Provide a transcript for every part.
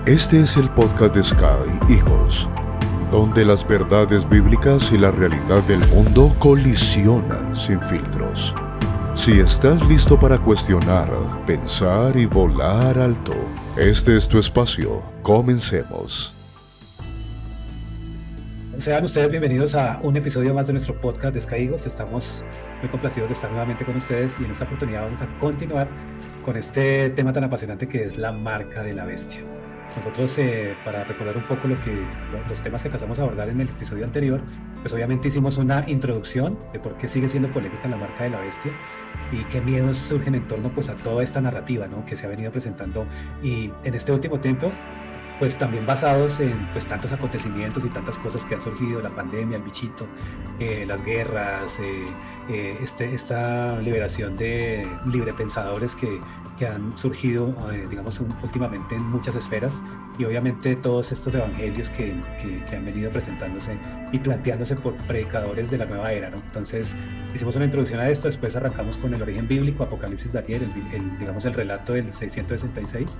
Este es el podcast de Sky Eagles, donde las verdades bíblicas y la realidad del mundo colisionan sin filtros. Si estás listo para cuestionar, pensar y volar alto, este es tu espacio. Comencemos. Sean ustedes bienvenidos a un episodio más de nuestro podcast de Sky Eagles. Estamos muy complacidos de estar nuevamente con ustedes y en esta oportunidad vamos a continuar con este tema tan apasionante que es la marca de la bestia. Nosotros, para recordar un poco los temas que pasamos a abordar en el episodio anterior, pues obviamente hicimos una introducción de por qué sigue siendo polémica la marca de la bestia y qué miedos surgen en torno pues, a toda esta narrativa, ¿no?, que se ha venido presentando y en este último tiempo, pues también basados en pues, tantos acontecimientos y tantas cosas que han surgido, la pandemia, el bichito, las guerras, esta liberación de librepensadores que han surgido, digamos, últimamente en muchas esferas, y obviamente todos estos evangelios que han venido presentándose y planteándose por predicadores de la nueva era, ¿no? Entonces, hicimos una introducción a esto, después arrancamos con el origen bíblico, Apocalipsis, Daniel, digamos, el relato del 666.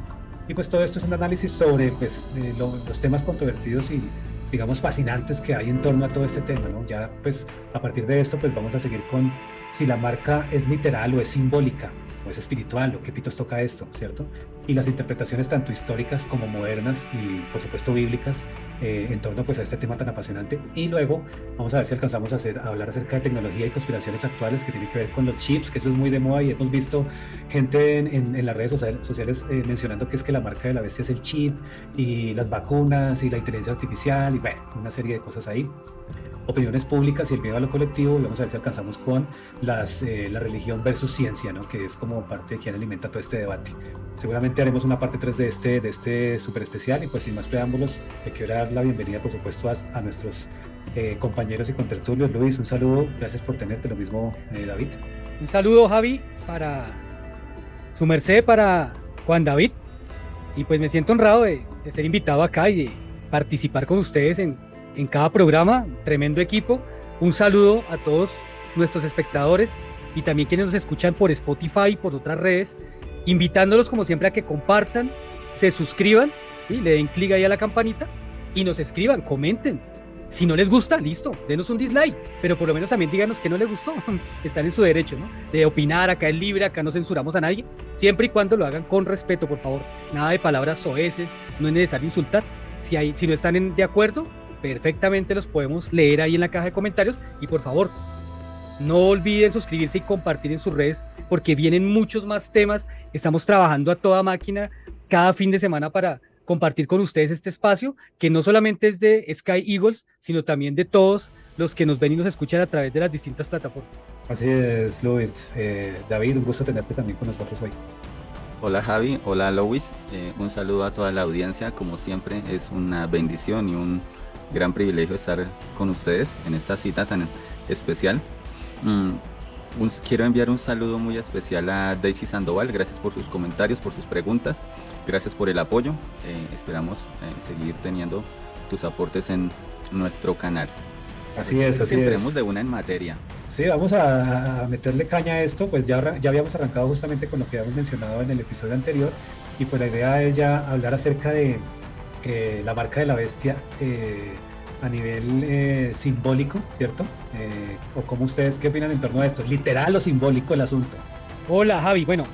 Y pues todo esto es un análisis sobre pues, los temas controvertidos y digamos fascinantes que hay en torno a todo este tema, ¿no? Ya pues a partir de esto pues vamos a seguir con si la marca es literal o es simbólica o es espiritual o qué pitos toca esto, ¿cierto? Y las interpretaciones tanto históricas como modernas y por supuesto bíblicas en torno pues a este tema tan apasionante. Y luego vamos a ver si alcanzamos a hablar acerca de tecnología y conspiraciones actuales que tienen que ver con los chips, que eso es muy de moda y hemos visto gente en las redes sociales mencionando que es que la marca de la bestia es el chip y las vacunas y la inteligencia artificial y bueno, una serie de cosas ahí. Opiniones públicas y el miedo a lo colectivo, y vamos a ver si alcanzamos con la religión versus ciencia, ¿no?, que es como parte de quien alimenta todo este debate. Seguramente haremos una parte 3 de este súper especial y pues sin más preámbulos, le quiero dar la bienvenida por supuesto a nuestros compañeros y contertulios. Luis, un saludo, gracias por tenerte, lo mismo David. Un saludo, Javi, para su merced, para Juan David, y pues me siento honrado de ser invitado acá y de participar con ustedes en cada programa. Tremendo equipo. Un saludo a todos nuestros espectadores y también quienes nos escuchan por Spotify y por otras redes, invitándolos como siempre a que compartan, se suscriban, ¿sí?, le den clic ahí a la campanita y nos escriban, comenten. Si no les gusta, listo, denos un dislike, pero por lo menos también díganos que no les gustó. Están en su derecho, ¿no?, de opinar. Acá es libre, acá no censuramos a nadie, siempre y cuando lo hagan con respeto, por favor. Nada de palabras soeces, no es necesario insultar. Si no están de acuerdo, perfectamente los podemos leer ahí en la caja de comentarios. Y por favor, no olviden suscribirse y compartir en sus redes, porque vienen muchos más temas. Estamos trabajando a toda máquina cada fin de semana para compartir con ustedes este espacio, que no solamente es de Sky Eagles, sino también de todos los que nos ven y nos escuchan a través de las distintas plataformas. Así es, Luis. David, un gusto tenerte también con nosotros hoy. Hola Javi, hola Lois, un saludo a toda la audiencia. Como siempre es una bendición y un gran privilegio estar con ustedes en esta cita tan especial. Quiero enviar un saludo muy especial a Daisy Sandoval. Gracias por sus comentarios, por sus preguntas, gracias por el apoyo. Esperamos seguir teniendo tus aportes en nuestro canal. Así es. Entremos de una en materia. Sí, vamos a meterle caña a esto. Pues ya habíamos arrancado justamente con lo que habíamos mencionado en el episodio anterior, y pues la idea es ya hablar acerca de la marca de la bestia a nivel simbólico, ¿cierto? O como ustedes, ¿qué opinan en torno a esto? ¿Literal o simbólico el asunto? Hola Javi, bueno,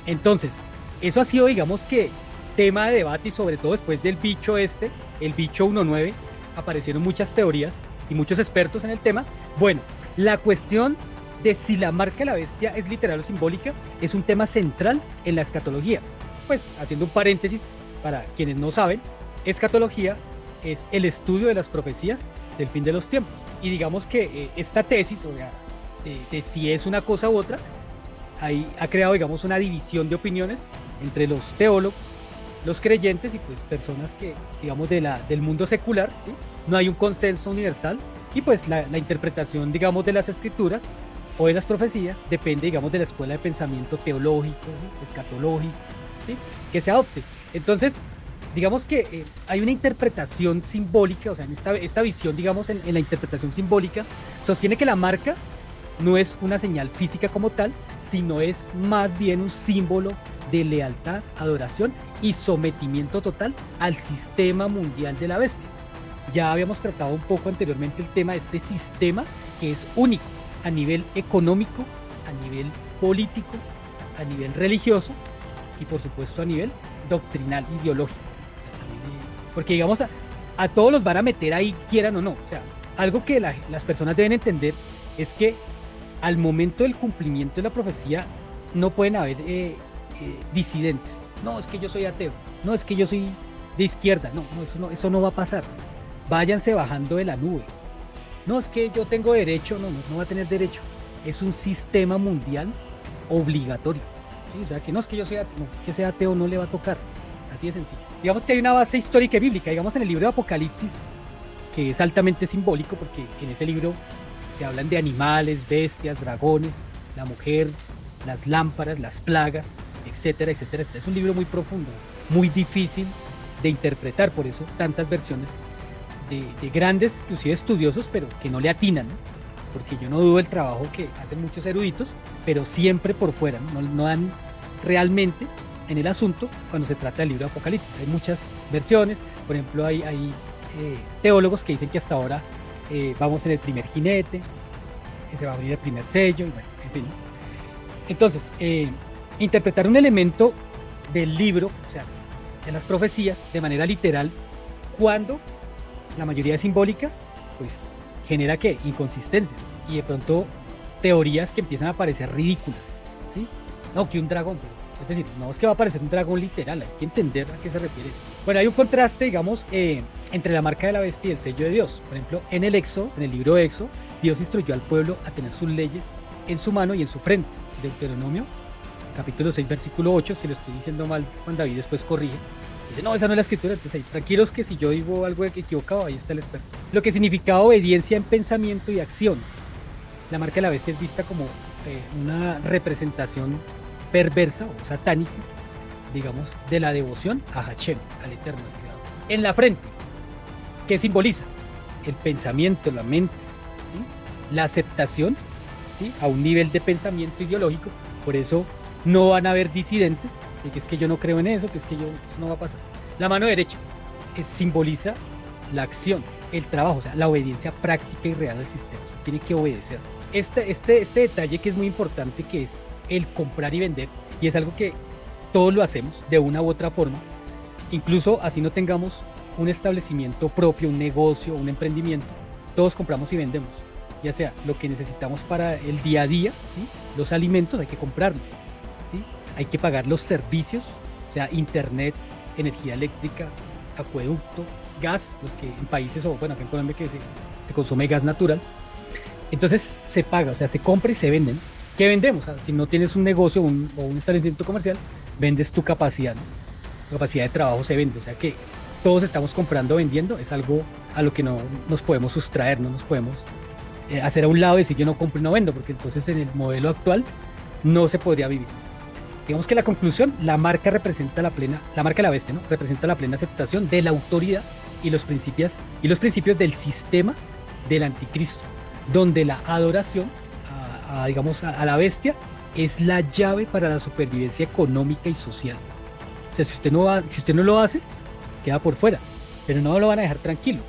entonces, eso ha sido, digamos que, tema de debate, y sobre todo después del bicho el bicho 19, aparecieron muchas teorías y muchos expertos en el tema. Bueno, la cuestión de si la marca de la bestia es literal o simbólica es un tema central en la escatología. Pues, haciendo un paréntesis, para quienes no saben, escatología es el estudio de las profecías del fin de los tiempos. Y digamos que esta tesis, o sea, de si es una cosa u otra, ahí ha creado, digamos, una división de opiniones entre los teólogos, los creyentes y pues personas que, digamos, del mundo secular, ¿sí? No hay un consenso universal, y pues la interpretación, digamos, de las escrituras o de las profecías depende, digamos, de la escuela de pensamiento teológico, ¿sí?, escatológico, ¿sí?, que se adopte. Entonces, digamos que hay una interpretación simbólica, o sea, en esta visión, digamos, en la interpretación simbólica, sostiene que la marca no es una señal física como tal, sino es más bien un símbolo de lealtad, adoración y sometimiento total al sistema mundial de la bestia. Ya habíamos tratado un poco anteriormente el tema de este sistema que es único a nivel económico, a nivel político, a nivel religioso y por supuesto a nivel doctrinal, ideológico. Porque digamos, a todos los van a meter ahí, quieran o no. O sea, algo que las personas deben entender es que al momento del cumplimiento de la profecía no pueden haber disidentes. No, es que yo soy ateo. No, es que yo soy de izquierda. Eso no va a pasar. Váyanse bajando de la nube. No, es que yo tengo derecho. No va a tener derecho. Es un sistema mundial obligatorio. ¿Sí? O sea, que no es que yo soy ateo, no, es que sea ateo no le va a tocar. Así de sencillo. Digamos que hay una base histórica y bíblica. Digamos en el libro de Apocalipsis, que es altamente simbólico porque en ese libro se hablan de animales, bestias, dragones, la mujer, las lámparas, las plagas, etcétera, etcétera. Es un libro muy profundo, muy difícil de interpretar, por eso tantas versiones de grandes, inclusive estudiosos, pero que no le atinan, ¿no? Porque yo no dudo del trabajo que hacen muchos eruditos, pero siempre por fuera, no dan realmente en el asunto cuando se trata del libro de Apocalipsis. Hay muchas versiones, por ejemplo, hay teólogos que dicen que hasta ahora vamos en el primer jinete, que se va a abrir el primer sello, y bueno, en fin. Entonces, interpretar un elemento del libro, o sea, de las profecías, de manera literal, cuando la mayoría es simbólica, pues genera ¿qué? Inconsistencias y de pronto teorías que empiezan a parecer ridículas, ¿sí? No, que un dragón, es decir, no es que va a aparecer un dragón literal, hay que entender a qué se refiere eso. Bueno, hay un contraste, digamos, entre la marca de la bestia y el sello de Dios. Por ejemplo, en el Éxodo, en el libro de Éxodo, Dios instruyó al pueblo a tener sus leyes en su mano y en su frente. Deuteronomio, capítulo 6, versículo 8, si lo estoy diciendo mal, Juan David después corrige. Dice, no, esa no es la escritura, entonces ahí, tranquilos que si yo digo algo equivocado, ahí está el experto. Lo que significaba obediencia en pensamiento y acción. La marca de la bestia es vista como una representación perversa o satánica, digamos, de la devoción a Hashem, al Eterno, al Creador. En la frente, ¿qué simboliza? El pensamiento, la mente, ¿sí? La aceptación, ¿sí? A un nivel de pensamiento ideológico. Por eso no van a haber disidentes de que es que yo no creo en eso, que es que eso no va a pasar. La mano derecha simboliza la acción, el trabajo, o sea, la obediencia práctica y real al sistema. Tiene que obedecer. Este detalle que es muy importante, que es el comprar y vender, y es algo que todos lo hacemos de una u otra forma, incluso así no tengamos un establecimiento propio, un negocio, un emprendimiento, todos compramos y vendemos, ya sea lo que necesitamos para el día a día, ¿sí? Los alimentos hay que comprarlos, ¿sí? Hay que pagar los servicios, o sea, internet, energía eléctrica, acueducto, gas, los que en países, o bueno, acá en Colombia que se consume gas natural, entonces se paga, o sea, se compra y se venden. ¿Qué vendemos? O sea, si no tienes un negocio o un establecimiento comercial, vendes tu capacidad, ¿no? Tu capacidad de trabajo se vende, o sea que todos estamos comprando, vendiendo, es algo a lo que no nos podemos sustraer, no nos podemos hacer a un lado y decir yo no compro y no vendo, porque entonces en el modelo actual no se podría vivir. Digamos que la conclusión, la marca de la bestia, ¿no? Representa la plena aceptación de la autoridad y los principios del sistema del anticristo, donde la adoración a la bestia es la llave para la supervivencia económica y social. O sea, si usted no lo hace, queda por fuera, pero no lo van a dejar tranquilo,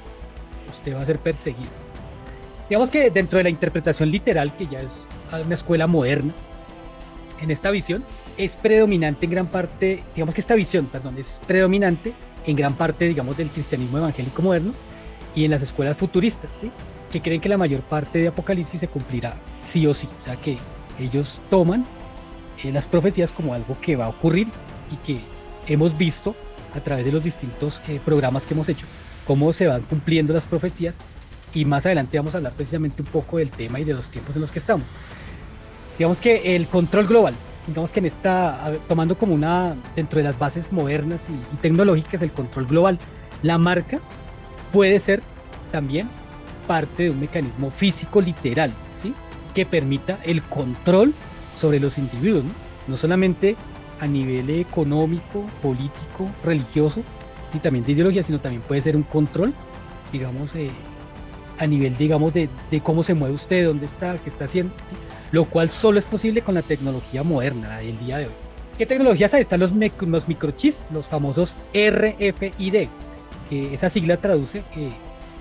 usted va a ser perseguido. Digamos que dentro de la interpretación literal, que ya es una escuela moderna, en esta visión es predominante en gran parte, digamos que esta visión, es predominante en gran parte, digamos, del cristianismo evangélico moderno y en las escuelas futuristas, ¿sí? Que creen que la mayor parte de Apocalipsis se cumplirá sí o sí, o sea que ellos toman las profecías como algo que va a ocurrir y que hemos visto a través de los distintos programas que hemos hecho, cómo se van cumpliendo las profecías, y más adelante vamos a hablar precisamente un poco del tema y de los tiempos en los que estamos. Digamos que el control global, digamos que tomando como dentro de las bases modernas y tecnológicas, el control global, la marca puede ser también parte de un mecanismo físico literal, ¿sí? Que permita el control sobre los individuos, ¿no? No solamente a nivel económico, político, religioso, ¿sí? También de ideología, sino también puede ser un control, digamos, a nivel, digamos, de cómo se mueve usted, dónde está, qué está haciendo, ¿sí? Lo cual solo es posible con la tecnología moderna del día de hoy. ¿Qué tecnologías hay? Están los microchips, los famosos RFID, que esa sigla traduce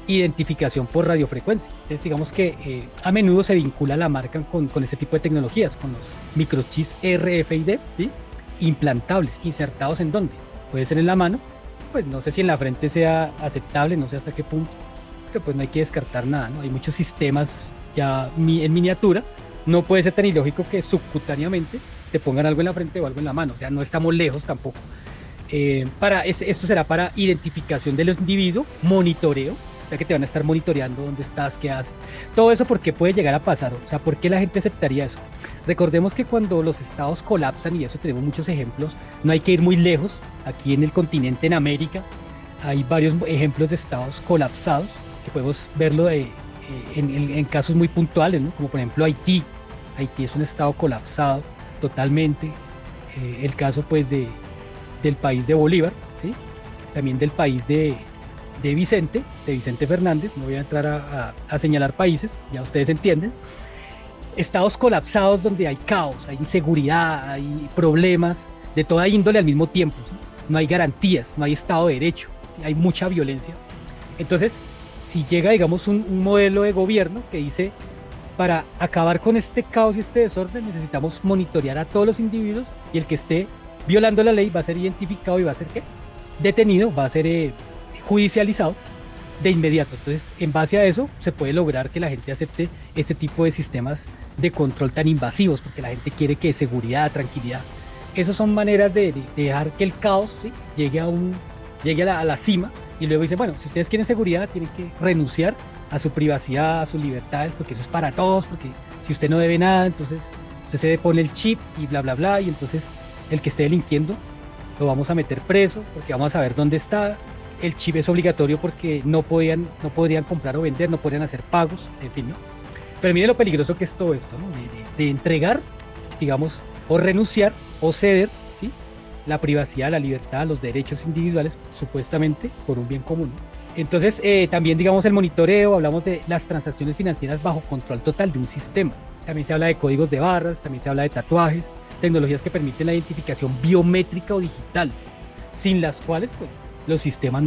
identificación por radiofrecuencia. Entonces, digamos que a menudo se vincula la marca con este tipo de tecnologías, con los microchips RFID, ¿sí? Implantables, insertados en dónde. Puede ser en la mano, pues no sé si en la frente sea aceptable, no sé hasta qué punto, pero pues no hay que descartar nada, ¿no? Hay muchos sistemas ya en miniatura, no puede ser tan ilógico que subcutáneamente te pongan algo en la frente o algo en la mano, o sea, no estamos lejos tampoco. Esto será para identificación de los individuos, monitoreo, o sea que te van a estar monitoreando dónde estás, qué haces. Todo eso, ¿por qué puede llegar a pasar? O sea, ¿por qué la gente aceptaría eso? Recordemos que cuando los estados colapsan, y eso tenemos muchos ejemplos, no hay que ir muy lejos, aquí en el continente, en América, hay varios ejemplos de estados colapsados, que podemos verlo en casos muy puntuales, ¿no? Como por ejemplo Haití. Haití es un estado colapsado totalmente. El caso pues del país de Bolívar, ¿sí? También del país de Vicente Fernández. No voy a entrar a señalar países, ya ustedes entienden. Estados colapsados donde hay caos, hay inseguridad, hay problemas de toda índole al mismo tiempo, ¿sí? No hay garantías, no hay Estado de Derecho, ¿sí? Hay mucha violencia. Entonces, si llega, digamos, un modelo de gobierno que dice, para acabar con este caos y este desorden necesitamos monitorear a todos los individuos, y el que esté violando la ley va a ser identificado y va a ser ¿qué? Detenido, va a ser judicializado de inmediato. Entonces, en base a eso se puede lograr que la gente acepte este tipo de sistemas de control tan invasivos, porque la gente quiere que seguridad, tranquilidad. Esas son maneras de dejar que el caos, ¿sí? llegue a la cima, y luego dice, bueno, si ustedes quieren seguridad tienen que renunciar a su privacidad, a sus libertades, porque eso es para todos, porque si usted no debe nada, entonces usted se pone el chip y bla, bla, bla, y entonces el que esté delinquiendo lo vamos a meter preso, porque vamos a saber dónde está. El chip es obligatorio porque no podrían comprar o vender, no podrían hacer pagos, en fin, ¿no? Pero mire lo peligroso que es todo esto, ¿no? De entregar, digamos, o renunciar o ceder, ¿sí? La privacidad, la libertad, los derechos individuales, supuestamente por un bien común, ¿no? Entonces, también, digamos, el monitoreo, hablamos de las transacciones financieras bajo control total de un sistema. También se habla de códigos de barras, también se habla de tatuajes, tecnologías que permiten la identificación biométrica o digital, sin las cuales, pues, los sistemas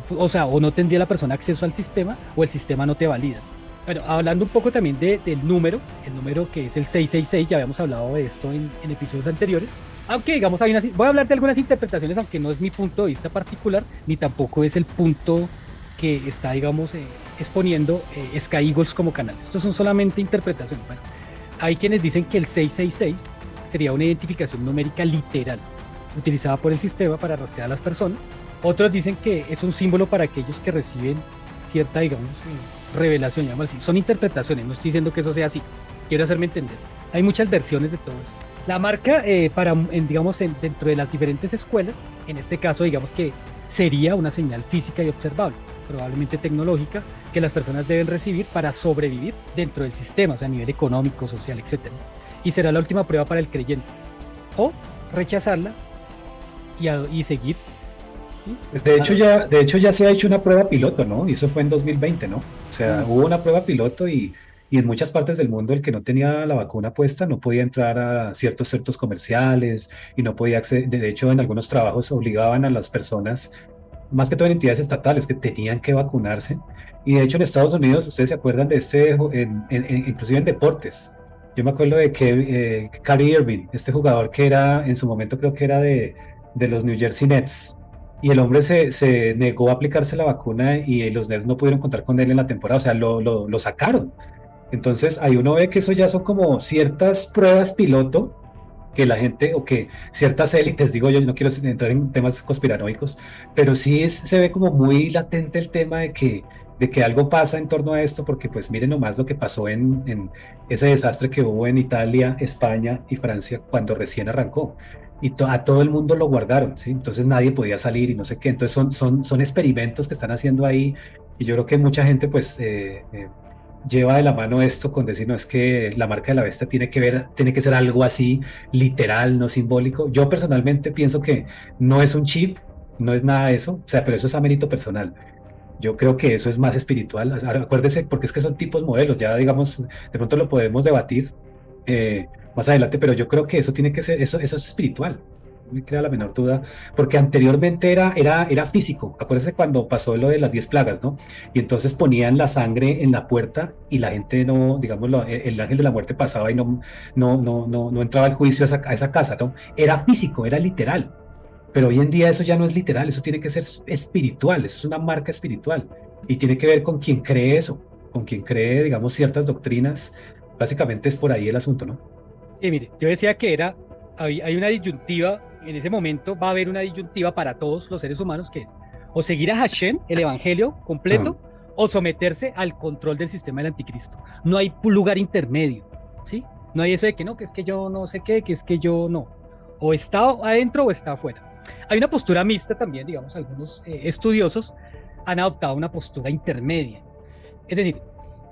o sea, o no tendría la persona acceso al sistema, o el sistema no te valida. Bueno, hablando un poco también del número, el número que es el 666, ya habíamos hablado de esto en episodios anteriores, aunque digamos, voy a hablar de algunas interpretaciones, aunque no es mi punto de vista particular, ni tampoco es el punto que está, digamos, exponiendo Sky Eagles como canal. Estos son solamente interpretaciones. Bueno, hay quienes dicen que el 666 sería una identificación numérica literal, utilizada por el sistema para rastrear a las personas. Otros dicen que es un símbolo para aquellos que reciben cierta, digamos, revelación, llamémoslo así. Son interpretaciones, no estoy diciendo que eso sea así, quiero hacerme entender. Hay muchas versiones de todo eso. La marca, dentro de las diferentes escuelas, en este caso, digamos que sería una señal física y observable, probablemente tecnológica, que las personas deben recibir para sobrevivir dentro del sistema, o sea, a nivel económico, social, etc. Y será la última prueba para el creyente, o rechazarla y seguir. ¿Sí? De hecho ya se ha hecho una prueba piloto, ¿no? Y eso fue en 2020, ¿no? O sea, hubo una prueba piloto y en muchas partes del mundo el que no tenía la vacuna puesta no podía entrar a ciertos centros comerciales y no podía acceder. De hecho, en algunos trabajos obligaban a las personas, más que todo en entidades estatales, que tenían que vacunarse. Y de hecho en Estados Unidos, ustedes se acuerdan de inclusive en deportes. Yo me acuerdo de que Kyrie Irving, este jugador que era, en su momento creo que era de los New Jersey Nets, y el hombre se negó a aplicarse la vacuna y los Nets no pudieron contar con él en la temporada, o sea, lo sacaron. Entonces ahí uno ve que eso ya son como ciertas pruebas piloto que la gente, o que ciertas élites, digo yo no quiero entrar en temas conspiranoicos, pero sí se ve como muy latente el tema de que algo pasa en torno a esto, porque pues miren nomás lo que pasó en ese desastre que hubo en Italia, España y Francia cuando recién arrancó. Y a todo el mundo lo guardaron, ¿sí? Entonces nadie podía salir y no sé qué. Entonces son experimentos que están haciendo ahí, y yo creo que mucha gente pues lleva de la mano esto con decir, no, es que la marca de la bestia tiene que ser algo así literal, no simbólico. Yo personalmente pienso que no es un chip, no es nada de eso, o sea, pero eso es a mérito personal. Yo creo que eso es más espiritual. Acuérdese, porque es que son tipos modelos, ya digamos, de pronto lo podemos debatir eh, más adelante, pero yo creo que eso tiene que ser, eso es espiritual. No me crea la menor duda, porque anteriormente era físico. Acuérdese cuando pasó lo de las 10 plagas, ¿no? Y entonces ponían la sangre en la puerta y la gente no, digamos, el ángel de la muerte pasaba y no entraba al juicio a esa casa, ¿no? Era físico, era literal. Pero hoy en día eso ya no es literal, eso tiene que ser espiritual, eso es una marca espiritual y tiene que ver con quien cree eso, con quien cree, digamos, ciertas doctrinas. Básicamente es por ahí el asunto, ¿no? Sí, mire, yo decía que hay una disyuntiva, en ese momento va a haber una disyuntiva para todos los seres humanos que es o seguir a Hashem, el evangelio Ajá. completo, o someterse al control del sistema del anticristo. No hay lugar intermedio, ¿sí? No hay eso de que no, que es que yo no sé qué, que es que yo no. O está adentro o está afuera. Hay una postura mixta también, digamos, algunos estudiosos han adoptado una postura intermedia. Es decir,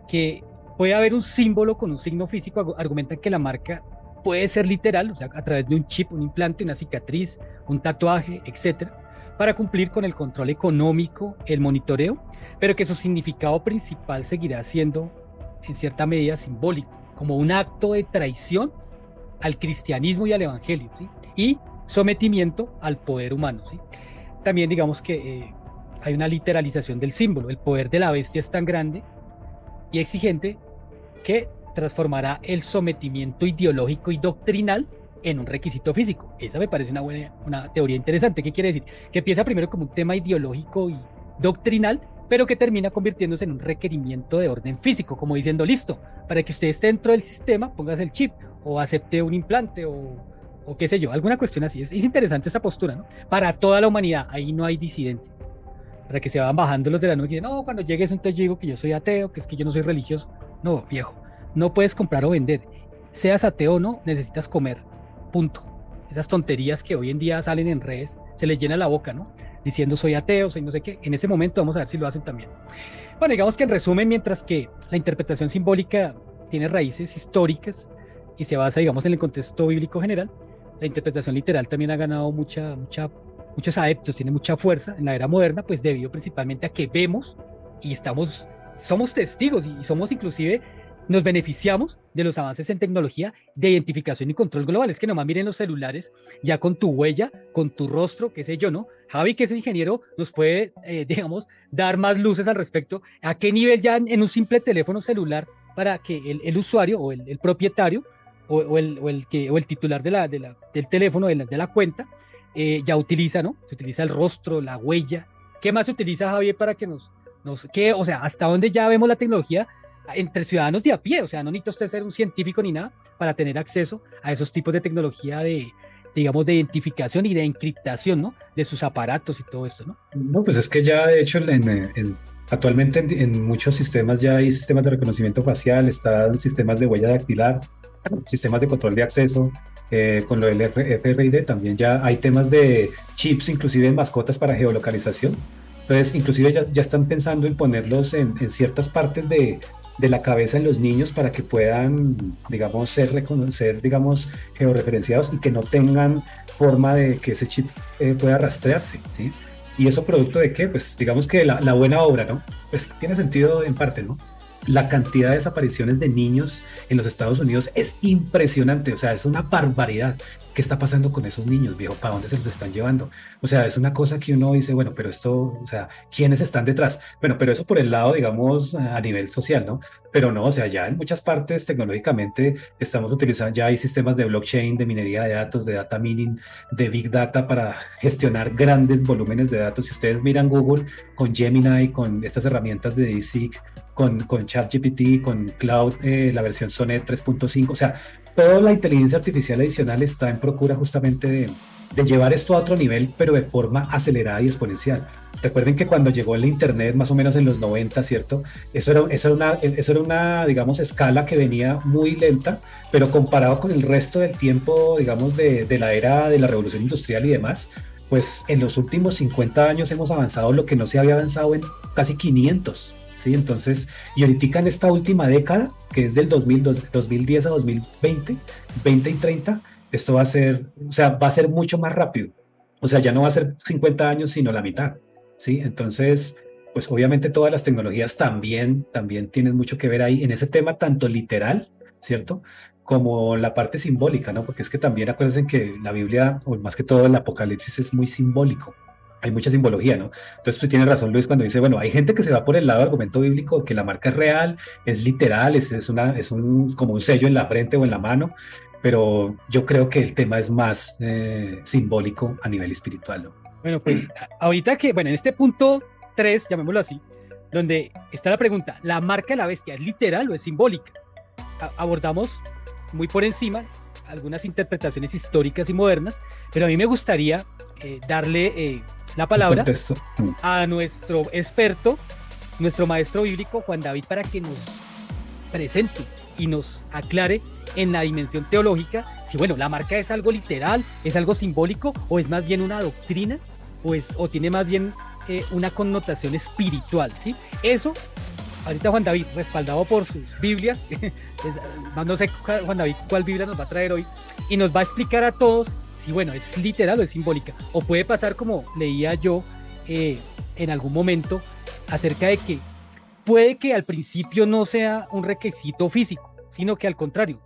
que puede haber un símbolo con un signo físico, argumentan que la marca puede ser literal, o sea, a través de un chip, un implante, una cicatriz, un tatuaje, etcétera, para cumplir con el control económico, el monitoreo, pero que su significado principal seguirá siendo, en cierta medida, simbólico, como un acto de traición al cristianismo y al evangelio, ¿sí? Y sometimiento al poder humano, ¿sí? También digamos que hay una literalización del símbolo, el poder de la bestia es tan grande y exigente que transformará el sometimiento ideológico y doctrinal en un requisito físico. Esa me parece una teoría interesante. ¿Qué quiere decir? Que empieza primero como un tema ideológico y doctrinal, pero que termina convirtiéndose en un requerimiento de orden físico, como diciendo, listo, para que usted esté dentro del sistema, pongas el chip o acepte un implante o qué sé yo, alguna cuestión así. Es interesante esa postura, ¿no? Para toda la humanidad, ahí no hay disidencia. Para que se van bajando los de la nube y dicen, no, cuando llegues entonces yo digo que yo soy ateo, que es que yo no soy religioso. No, viejo, no puedes comprar o vender. Seas ateo o no, necesitas comer. Punto. Esas tonterías que hoy en día salen en redes, se les llena la boca, ¿no? Diciendo soy ateo, soy no sé qué. En ese momento vamos a ver si lo hacen también. Bueno, digamos que en resumen, mientras que la interpretación simbólica tiene raíces históricas y se basa, digamos, en el contexto bíblico general, la interpretación literal también ha ganado muchos adeptos, tiene mucha fuerza en la era moderna, pues debido principalmente a que vemos y somos testigos y somos inclusive, nos beneficiamos de los avances en tecnología de identificación y control global. Es que nomás miren los celulares, ya con tu huella, con tu rostro, qué sé yo, ¿no? Javi, que es ingeniero, nos puede, digamos, dar más luces al respecto. ¿A qué nivel ya en un simple teléfono celular para que el usuario o el propietario o el titular del teléfono, de la cuenta, ya utiliza, ¿no? Se utiliza el rostro, la huella. ¿Qué más se utiliza, Javier, para que o sea, hasta dónde ya vemos la tecnología entre ciudadanos de a pie? O sea, no necesita usted ser un científico ni nada para tener acceso a esos tipos de tecnología digamos, de identificación y de encriptación, ¿no? De sus aparatos y todo esto, ¿no? No, pues es que ya de hecho actualmente en muchos sistemas ya hay sistemas de reconocimiento facial, están sistemas de huella dactilar, sistemas de control de acceso, con lo del FRID también ya hay temas de chips, inclusive en mascotas para geolocalización. Entonces, inclusive ya están pensando en ponerlos en ciertas partes de la cabeza en los niños para que puedan, digamos, ser, digamos, georreferenciados y que no tengan forma de que ese chip pueda rastrearse, ¿sí? ¿Y eso producto de qué? Pues digamos que la buena obra, ¿no? Pues tiene sentido en parte, ¿no? La cantidad de desapariciones de niños en los Estados Unidos es impresionante, o sea, es una barbaridad. ¿Qué está pasando con esos niños, viejo? ¿Para dónde se los están llevando? O sea, es una cosa que uno dice, bueno, pero esto, o sea, ¿quiénes están detrás? Bueno, pero eso por el lado, digamos, a nivel social, ¿no? Pero no, o sea, ya en muchas partes tecnológicamente estamos utilizando, ya hay sistemas de blockchain, de minería de datos, de data mining, de big data para gestionar grandes volúmenes de datos. Si ustedes miran Google con Gemini, con estas herramientas de DeepSeek, con ChatGPT, con Cloud, la versión Sonnet 3.5, o sea, toda la inteligencia artificial adicional está en procura justamente de llevar esto a otro nivel, pero de forma acelerada y exponencial. Recuerden que cuando llegó el Internet, más o menos en los 90, ¿cierto? Eso era una, digamos, escala que venía muy lenta, pero comparado con el resto del tiempo, digamos, de la era de la revolución industrial y demás, pues en los últimos 50 años hemos avanzado lo que no se había avanzado en casi 500. ¿Sí? Entonces, y ahorita en esta última década, que es del 2010 a 2020, 20 y 30, esto va a ser, o sea, va a ser mucho más rápido. O sea, ya no va a ser 50 años, sino la mitad. ¿Sí? Entonces, pues obviamente todas las tecnologías también tienen mucho que ver ahí en ese tema, tanto literal, ¿cierto? Como la parte simbólica, ¿no? Porque es que también acuérdense que la Biblia, o más que todo el Apocalipsis, es muy simbólico. Hay mucha simbología, ¿no? Entonces tú tienes razón, Luis, cuando dice, bueno, hay gente que se va por el lado del argumento bíblico, que la marca es real, es literal, es como un sello en la frente o en la mano, pero yo creo que el tema es más simbólico a nivel espiritual, ¿no? Bueno, pues ahorita que, bueno, en este punto 3, llamémoslo así, donde está la pregunta, ¿la marca de la bestia es literal o es simbólica? Abordamos muy por encima algunas interpretaciones históricas y modernas, pero a mí me gustaría darle la palabra Contexto. a nuestro experto, nuestro maestro bíblico Juan David, para que nos presente y nos aclare en la dimensión teológica si, bueno, la marca es algo literal, es algo simbólico, o es más bien una doctrina, o tiene más bien una connotación espiritual, ¿sí? Eso, ahorita Juan David, respaldado por sus Biblias, no sé, Juan David, cuál Biblia nos va a traer hoy, y nos va a explicar a todos si, bueno, es literal o es simbólica, o puede pasar como leía yo en algún momento, acerca de que puede que al principio no sea un requisito físico, sino que al contrario,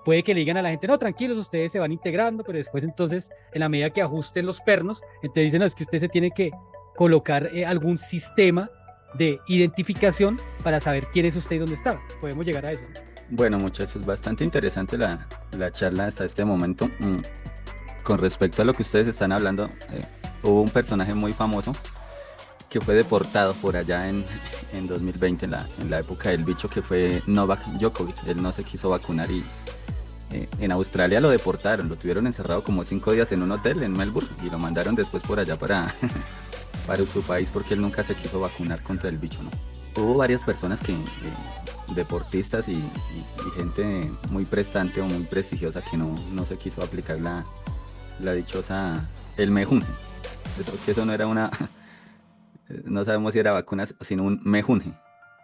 puede que le digan a la gente, no, tranquilos, ustedes se van integrando, pero después entonces, en la medida que ajusten los pernos, entonces dicen, no, es que usted se tiene que colocar algún sistema de identificación para saber quién es usted y dónde está. Podemos llegar a eso, ¿no? Bueno, muchachos, bastante interesante la charla hasta este momento. Con respecto a lo que ustedes están hablando, hubo un personaje muy famoso que fue deportado por allá en 2020, en la época del bicho, que fue Novak Djokovic. Él no se quiso vacunar y en Australia lo deportaron, lo tuvieron encerrado como 5 días en un hotel en Melbourne y lo mandaron después por allá para su país porque él nunca se quiso vacunar contra el bicho, ¿no? Hubo varias personas deportistas y gente muy prestante o muy prestigiosa que no se quiso aplicar la dichosa, el mejunje. Eso no era una, no sabemos si era vacuna, sino un mejunje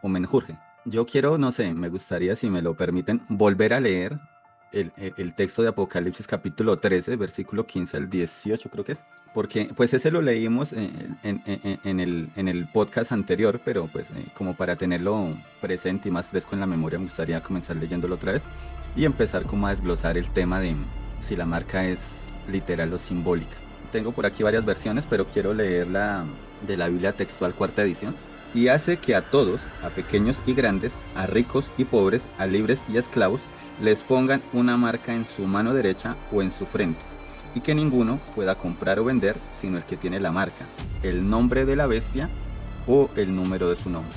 o menjurje. Yo quiero, no sé, me gustaría, si me lo permiten, volver a leer el texto de Apocalipsis capítulo 13, versículo 15 al 18, creo que es. Porque pues ese lo leímos en el podcast anterior, pero pues como para tenerlo presente y más fresco en la memoria, me gustaría comenzar leyéndolo otra vez y empezar como a desglosar el tema de si la marca es literal o simbólica. Tengo por aquí varias versiones, pero quiero leer la de la Biblia textual, cuarta edición. Y hace que a todos, a pequeños y grandes, a ricos y pobres, a libres y a esclavos, les pongan una marca en su mano derecha o en su frente, y que ninguno pueda comprar o vender sino el que tiene la marca, el nombre de la bestia o el número de su nombre.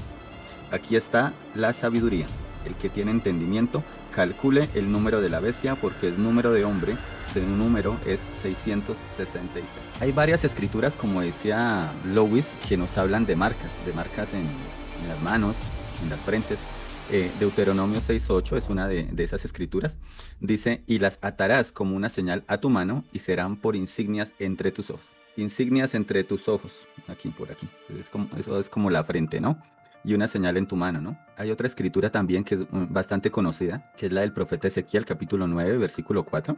Aquí está la sabiduría. El que tiene entendimiento, calcule el número de la bestia, porque es número de hombre, su número es 666. Hay varias escrituras, como decía Lewis, que nos hablan de marcas en las manos, en las frentes. Deuteronomio 6:8 es una de esas escrituras. Dice, y las atarás como una señal a tu mano y serán por insignias entre tus ojos. Insignias entre tus ojos, aquí, por aquí. Eso es como la frente, ¿no? Y una señal en tu mano, ¿no? Hay otra escritura también que es bastante conocida, que es la del profeta Ezequiel, capítulo 9, versículo 4,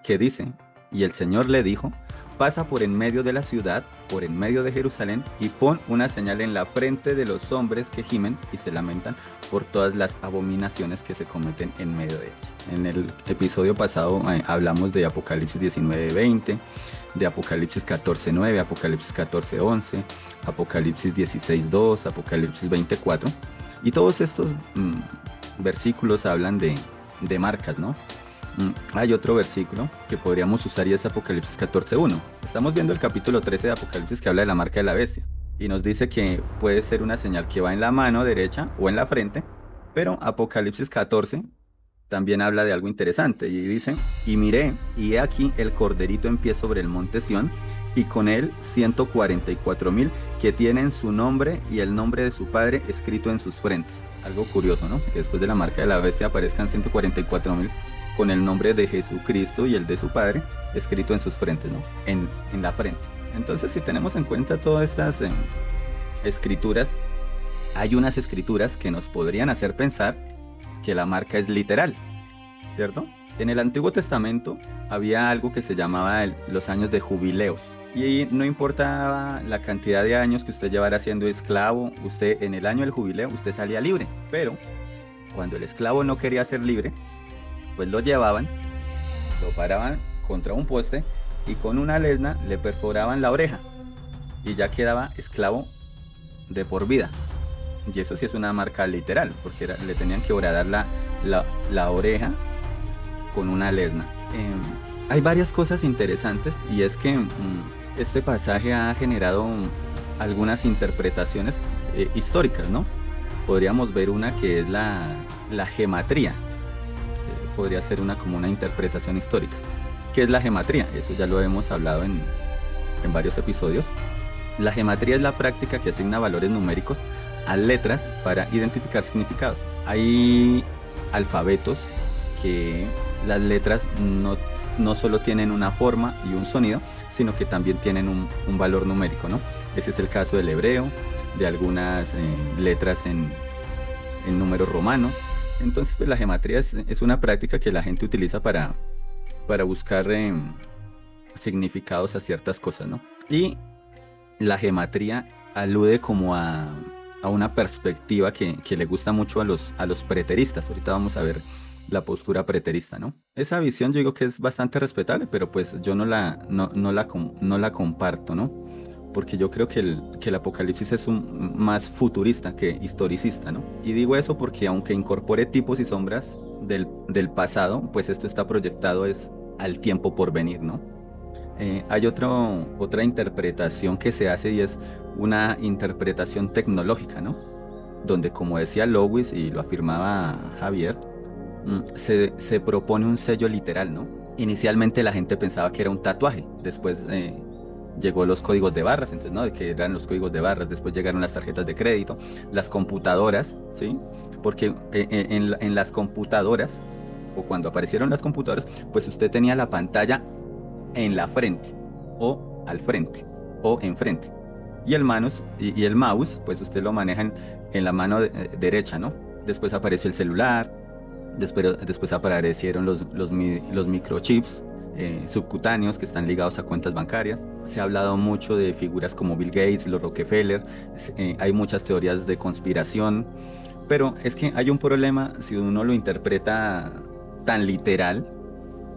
que dice, y el Señor le dijo, pasa por en medio de la ciudad, por en medio de Jerusalén, y pon una señal en la frente de los hombres que gimen y se lamentan por todas las abominaciones que se cometen en medio de ella. En el episodio pasado hablamos de Apocalipsis 19:20, de Apocalipsis 14:9, Apocalipsis 14:11, Apocalipsis 16:2, Apocalipsis 20:4, y todos estos versículos hablan de marcas, ¿no? Hay otro versículo que podríamos usar y es Apocalipsis 14:1. Estamos viendo el capítulo 13 de Apocalipsis, que habla de la marca de la bestia y nos dice que puede ser una señal que va en la mano derecha o en la frente, pero Apocalipsis 14 también habla de algo interesante y dice, y miré, y he aquí el corderito en pie sobre el monte Sión, y con él 144,000 que tienen su nombre y el nombre de su padre escrito en sus frentes. Algo curioso, ¿no? Que después de la marca de la bestia aparezcan 144,000 con el nombre de Jesucristo y el de su padre escrito en sus frentes, ¿no? En la frente. Entonces, si tenemos en cuenta todas estas escrituras, hay unas escrituras que nos podrían hacer pensar que la marca es literal, ¿cierto? En el Antiguo Testamento había algo que se llamaba los años de jubileos. Y no importaba la cantidad de años que usted llevara siendo esclavo, usted en el año del jubileo, usted salía libre. Pero cuando el esclavo no quería ser libre, pues lo llevaban, lo paraban contra un poste y con una lesna le perforaban la oreja y ya quedaba esclavo de por vida. Y eso sí es una marca literal, porque le tenían que horadar la oreja con una lesna. Hay varias cosas interesantes, y es que este pasaje ha generado algunas interpretaciones históricas, ¿no? Podríamos ver una que es la gematría. Podría ser como una interpretación histórica. ¿Qué es la gematría? Eso ya lo hemos hablado en varios episodios. La gematría es la práctica que asigna valores numéricos a letras para identificar significados. Hay alfabetos que las letras no solo tienen una forma y un sonido, sino que también tienen un valor numérico, ¿no? Ese es el caso del hebreo, de algunas letras en números romanos. Entonces, pues, la gematría es una práctica que la gente utiliza para buscar significados a ciertas cosas, ¿no? Y la gematría alude como a una perspectiva que le gusta mucho a los preteristas. Ahorita vamos a ver la postura preterista, ¿no? Esa visión yo digo que es bastante respetable, pero pues yo no la comparto, ¿no? Porque yo creo que el Apocalipsis es más futurista que historicista, ¿no? Y digo eso porque aunque incorpore tipos y sombras del pasado, pues esto está proyectado al tiempo por venir, ¿no? Hay otra interpretación que se hace, y es una interpretación tecnológica, ¿no? Donde, como decía Lewis y lo afirmaba Javier, se propone un sello literal, ¿no? Inicialmente la gente pensaba que era un tatuaje, después llegó los códigos de barras, entonces, ¿no? De que eran los códigos de barras, después llegaron las tarjetas de crédito, las computadoras, ¿sí? Porque en las computadoras, o cuando aparecieron las computadoras, pues usted tenía la pantalla en la frente, o al frente, o enfrente. Y el mouse, pues usted lo maneja en la mano derecha, ¿no? Después apareció el celular, después aparecieron los microchips subcutáneos que están ligados a cuentas bancarias. Se ha hablado mucho de figuras como Bill Gates, los Rockefeller, hay muchas teorías de conspiración, pero es que hay un problema si uno lo interpreta tan literal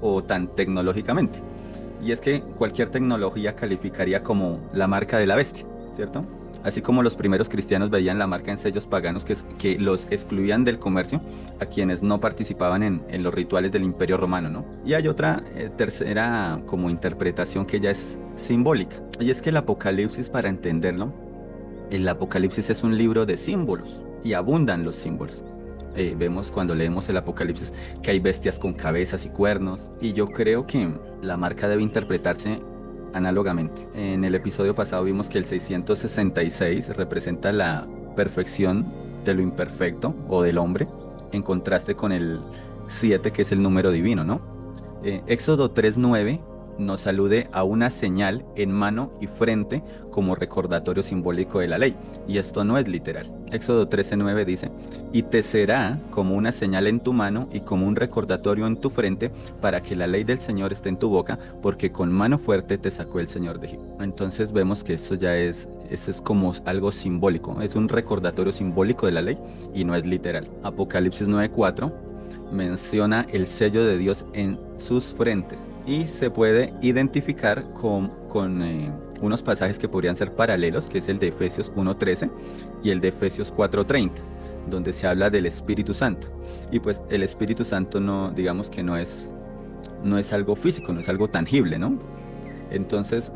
o tan tecnológicamente. Y es que cualquier tecnología calificaría como la marca de la bestia, ¿cierto? Así como los primeros cristianos veían la marca en sellos paganos que los excluían del comercio a quienes no participaban en los rituales del Imperio Romano, ¿no? Y hay otra tercera como interpretación que ya es simbólica. Y es que el Apocalipsis, para entenderlo, el Apocalipsis es un libro de símbolos y abundan los símbolos. Vemos cuando leemos el Apocalipsis que hay bestias con cabezas y cuernos, y yo creo que la marca debe interpretarse análogamente. En el episodio pasado vimos que el 666 representa la perfección de lo imperfecto o del hombre, en contraste con el 7, que es el número divino, ¿no? Éxodo 3:9 nos alude a una señal en mano y frente como recordatorio simbólico de la ley, y esto no es literal. Éxodo 13:9 dice: y te será como una señal en tu mano y como un recordatorio en tu frente, para que la ley del Señor esté en tu boca, porque con mano fuerte te sacó el Señor de Egipto. Entonces vemos que esto es como algo simbólico, es un recordatorio simbólico de la ley y no es literal. Apocalipsis 9:4 menciona el sello de Dios en sus frentes, y se puede identificar con unos pasajes que podrían ser paralelos, que es el de Efesios 1:13 y el de Efesios 4:30, donde se habla del Espíritu Santo. Y pues el Espíritu Santo no es algo físico, no es algo tangible, ¿no? Entonces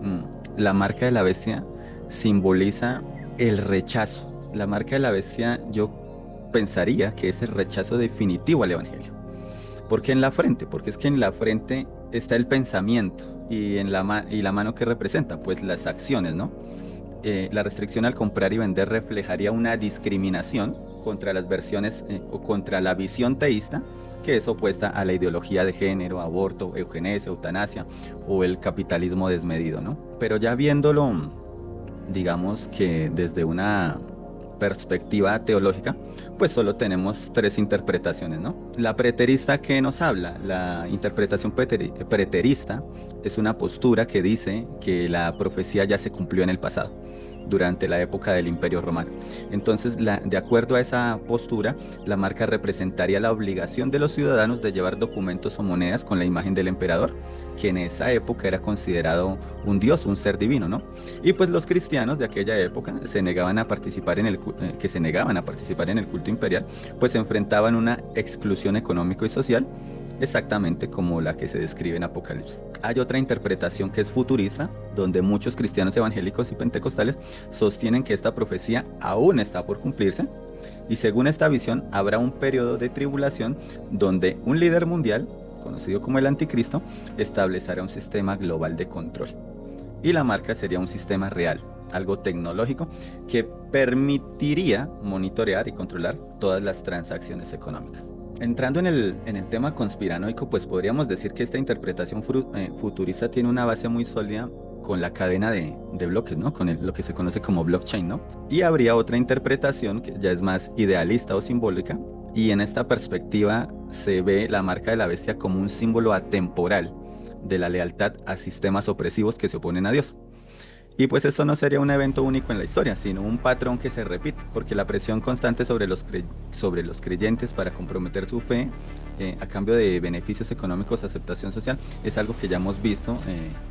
la marca de la bestia simboliza el rechazo. La marca de la bestia, yo pensaría que es el rechazo definitivo al Evangelio. ¿Por qué en la frente? Porque es que en la frente está el pensamiento, y la mano que representa, pues las acciones, ¿no? La restricción al comprar y vender reflejaría una discriminación contra las versiones o contra la visión teísta, que es opuesta a la ideología de género, aborto, eugenesia, eutanasia o el capitalismo desmedido, ¿no? Pero ya viéndolo, digamos que desde una perspectiva teológica, pues solo tenemos tres interpretaciones, ¿no? La preterista que nos habla, la interpretación preterista, es una postura que dice que la profecía ya se cumplió en el pasado, durante la época del Imperio Romano. Entonces, de acuerdo a esa postura, la marca representaría la obligación de los ciudadanos de llevar documentos o monedas con la imagen del emperador, que en esa época era considerado un dios, un ser divino, ¿no? Y pues los cristianos de aquella época se negaban a participar en el culto imperial, pues se enfrentaban a una exclusión económico y social, exactamente como la que se describe en Apocalipsis. Hay otra interpretación que es futurista, donde muchos cristianos evangélicos y pentecostales sostienen que esta profecía aún está por cumplirse, y según esta visión habrá un periodo de tribulación donde un líder mundial, conocido como el anticristo, establecerá un sistema global de control. Y la marca sería un sistema real, algo tecnológico que permitiría monitorear y controlar todas las transacciones económicas. Entrando en el tema conspiranoico, pues podríamos decir que esta interpretación futurista tiene una base muy sólida con la cadena de bloques, ¿no? Con lo que se conoce como blockchain, ¿no? Y habría otra interpretación que ya es más idealista o simbólica, y en esta perspectiva se ve la marca de la bestia como un símbolo atemporal de la lealtad a sistemas opresivos que se oponen a Dios. Y pues esto no sería un evento único en la historia, sino un patrón que se repite, porque la presión constante sobre los creyentes para comprometer su fe a cambio de beneficios económicos, aceptación social, es algo que ya hemos visto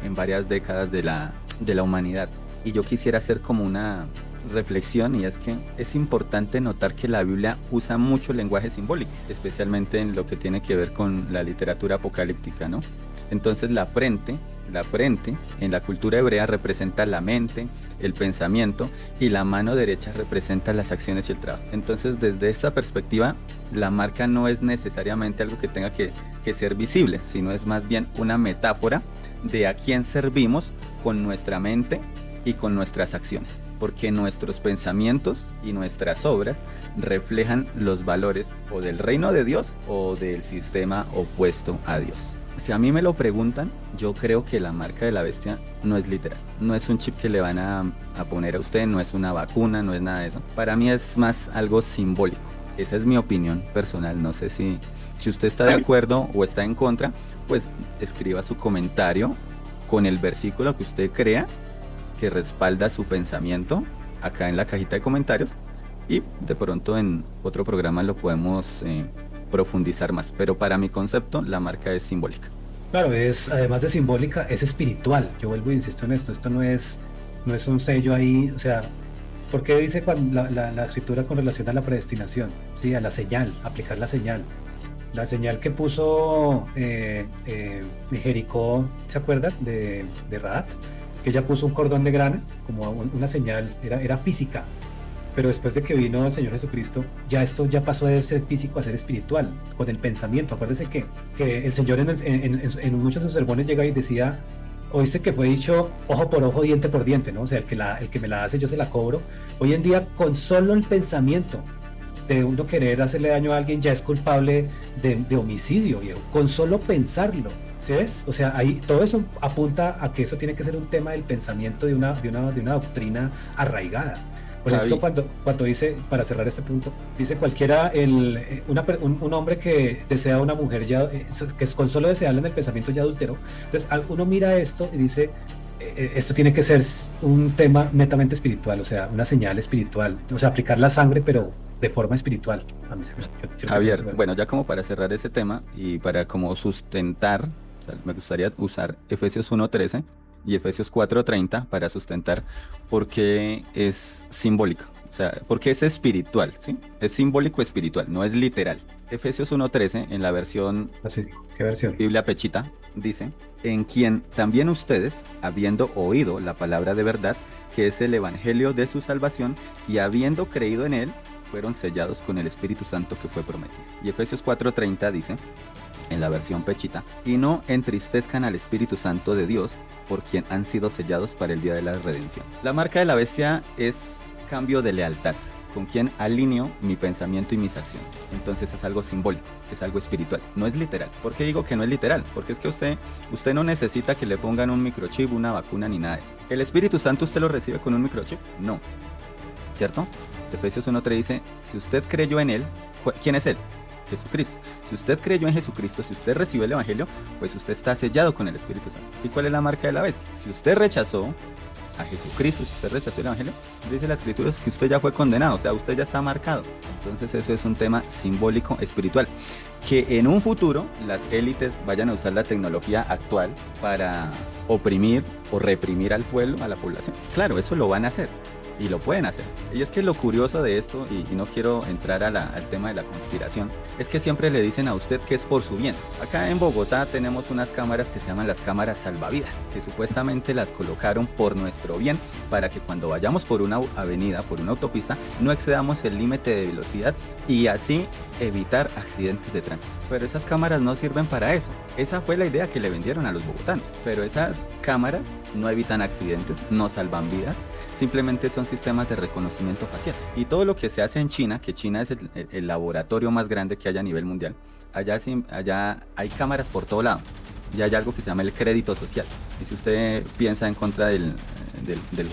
en varias décadas de la humanidad. Y yo quisiera hacer como una reflexión, y es que es importante notar que la Biblia usa mucho lenguaje simbólico, especialmente en lo que tiene que ver con la literatura apocalíptica, ¿no? Entonces la frente en la cultura hebrea representa la mente, el pensamiento, y la mano derecha representa las acciones y el trabajo. Entonces, desde esta perspectiva, la marca no es necesariamente algo que tenga que ser visible, sino es más bien una metáfora de a quién servimos con nuestra mente y con nuestras acciones, porque nuestros pensamientos y nuestras obras reflejan los valores o del reino de Dios o del sistema opuesto a Dios. Si a mí me lo preguntan, yo creo que la marca de la bestia no es literal. No es un chip que le van a poner a usted, no es una vacuna, no es nada de eso. Para mí es más algo simbólico. Esa es mi opinión personal. No sé si usted está de acuerdo o está en contra, pues escriba su comentario con el versículo que usted crea que respalda su pensamiento acá en la cajita de comentarios, y de pronto en otro programa lo podemos profundizar más, pero para mi concepto la marca es simbólica. Claro, además de simbólica, es espiritual. Yo vuelvo e insisto en esto no es un sello ahí, o sea, ¿por qué dice la escritura con relación a la predestinación? Sí, a la señal, aplicar la señal. La señal que puso Jericó, ¿se acuerdan? De Rahat, que ella puso un cordón de grana como una señal, era física. Pero después de que vino el Señor Jesucristo, esto ya pasó de ser físico a ser espiritual, con el pensamiento. Acuérdense que el Señor en muchos de sus sermones llega y decía, oíste que fue dicho ojo por ojo, diente por diente, ¿no? O sea, el que me la hace yo se la cobro. Hoy en día, con solo el pensamiento de uno querer hacerle daño a alguien, ya es culpable de homicidio, viejo. Con solo pensarlo, ¿sí? O sea, ahí todo eso apunta a que eso tiene que ser un tema del pensamiento de una doctrina arraigada. Por ejemplo, cuando dice, para cerrar este punto, dice cualquiera, un hombre que desea a una mujer, que con solo desearla en el pensamiento ya adulteró. Entonces, uno mira esto y dice, esto tiene que ser un tema netamente espiritual, o sea, una señal espiritual, o sea, aplicar la sangre, pero de forma espiritual. Javier, bueno, ya como para cerrar ese tema y para como sustentar, o sea, me gustaría usar Efesios 1:13 y Efesios 4:30 para sustentar por qué es simbólico, o sea, por qué es espiritual, ¿sí? Es simbólico espiritual, no es literal. Efesios 1:13 en la versión, ¿qué versión? Biblia Pechita, dice, en quien también ustedes, habiendo oído la palabra de verdad, que es el evangelio de su salvación, y habiendo creído en él, fueron sellados con el Espíritu Santo que fue prometido. Y Efesios 4:30 dice, en la versión Pechita, y no entristezcan al Espíritu Santo de Dios, por quien han sido sellados para el día de la redención. La marca de la bestia es cambio de lealtad, con quien alineo mi pensamiento y mis acciones. Entonces es algo simbólico, es algo espiritual, no es literal. ¿Por qué digo que no es literal? Porque es que usted no necesita que le pongan un microchip, una vacuna ni nada de eso. ¿El Espíritu Santo usted lo recibe con un microchip? No, ¿cierto? Efesios 1:3 dice, si usted creyó en Él, ¿quién es Él? Jesucristo. Si usted creyó en Jesucristo, si usted recibió el Evangelio, pues usted está sellado con el Espíritu Santo. ¿Y cuál es la marca de la bestia? Si usted rechazó a Jesucristo, si usted rechazó el Evangelio, dice la Escritura que usted ya fue condenado, o sea, usted ya está marcado. Entonces eso es un tema simbólico espiritual, que en un futuro las élites vayan a usar la tecnología actual para oprimir o reprimir al pueblo, a la población. Claro, eso lo van a hacer. Y lo pueden hacer. Y es que lo curioso de esto, y no quiero entrar al tema de la conspiración, es que siempre le dicen a usted que es por su bien. Acá en Bogotá tenemos unas cámaras que se llaman las cámaras salvavidas, que supuestamente las colocaron por nuestro bien, para que cuando vayamos por una avenida, por una autopista, no excedamos el límite de velocidad y así evitar accidentes de tránsito. Pero esas cámaras no sirven para eso. Esa fue la idea que le vendieron a los bogotanos. Pero esas cámaras no evitan accidentes, no salvan vidas, simplemente son sistemas de reconocimiento facial. Y todo lo que se hace en China, que China es el laboratorio más grande que hay a nivel mundial, allá hay cámaras por todo lado. Y hay algo que se llama el crédito social. Y si usted piensa en contra del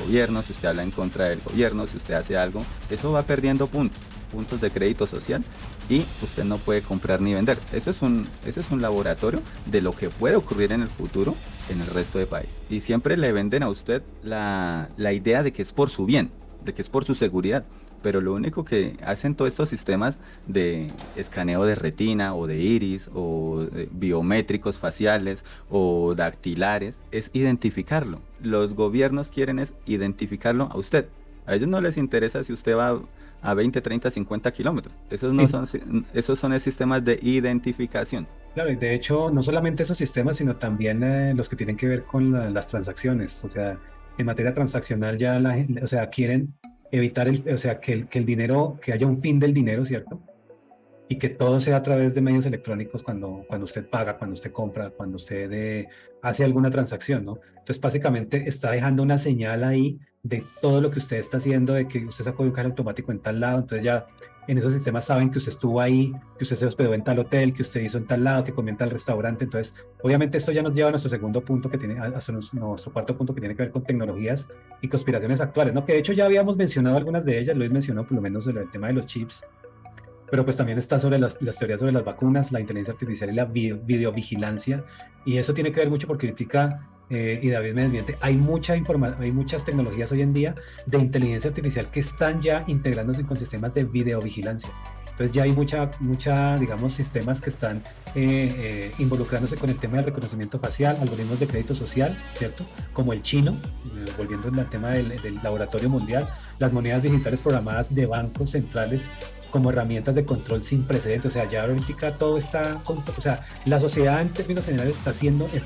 gobierno, si usted habla en contra del gobierno, si usted hace algo, eso va perdiendo puntos de crédito social, y usted no puede comprar ni vender. Eso es un laboratorio de lo que puede ocurrir en el futuro en el resto del país. Y siempre le venden a usted la idea de que es por su bien, de que es por su seguridad. Pero lo único que hacen todos estos sistemas de escaneo de retina o de iris o biométricos faciales o dactilares es identificarlo. Los gobiernos quieren es identificarlo a usted. A ellos no les interesa si usted va a 20, 30, 50 kilómetros. Esos son sistemas de identificación. Claro, y de hecho, no solamente esos sistemas, sino también los que tienen que ver con las transacciones. O sea, en materia transaccional ya o sea, quieren evitar que el dinero, que haya un fin del dinero, ¿cierto? Y que todo sea a través de medios electrónicos cuando usted paga, cuando usted compra, cuando usted hace alguna transacción, ¿no? Entonces, básicamente está dejando una señal ahí de todo lo que usted está haciendo, de que usted sacó un cajero automático en tal lado. Entonces ya en esos sistemas saben que usted estuvo ahí, que usted se hospedó en tal hotel, que usted hizo en tal lado, que comió en tal restaurante. Entonces, obviamente esto ya nos lleva a nuestro segundo punto, hasta nuestro cuarto punto, que tiene que ver con tecnologías y conspiraciones actuales, ¿no? Que de hecho ya habíamos mencionado algunas de ellas. Luis mencionó por lo menos el tema de los chips, pero pues también está sobre las teorías sobre las vacunas, la inteligencia artificial y la videovigilancia, y eso tiene que ver mucho porque critica, y David me desmiente, hay muchas tecnologías hoy en día de inteligencia artificial que están ya integrándose con sistemas de videovigilancia. Entonces ya hay mucha digamos, sistemas que están involucrándose con el tema del reconocimiento facial, algoritmos de crédito social, ¿cierto? Como el chino, volviendo al tema del laboratorio mundial, las monedas digitales programadas de bancos centrales como herramientas de control sin precedentes. O sea, ya ahorita todo está, o sea, la sociedad en términos generales está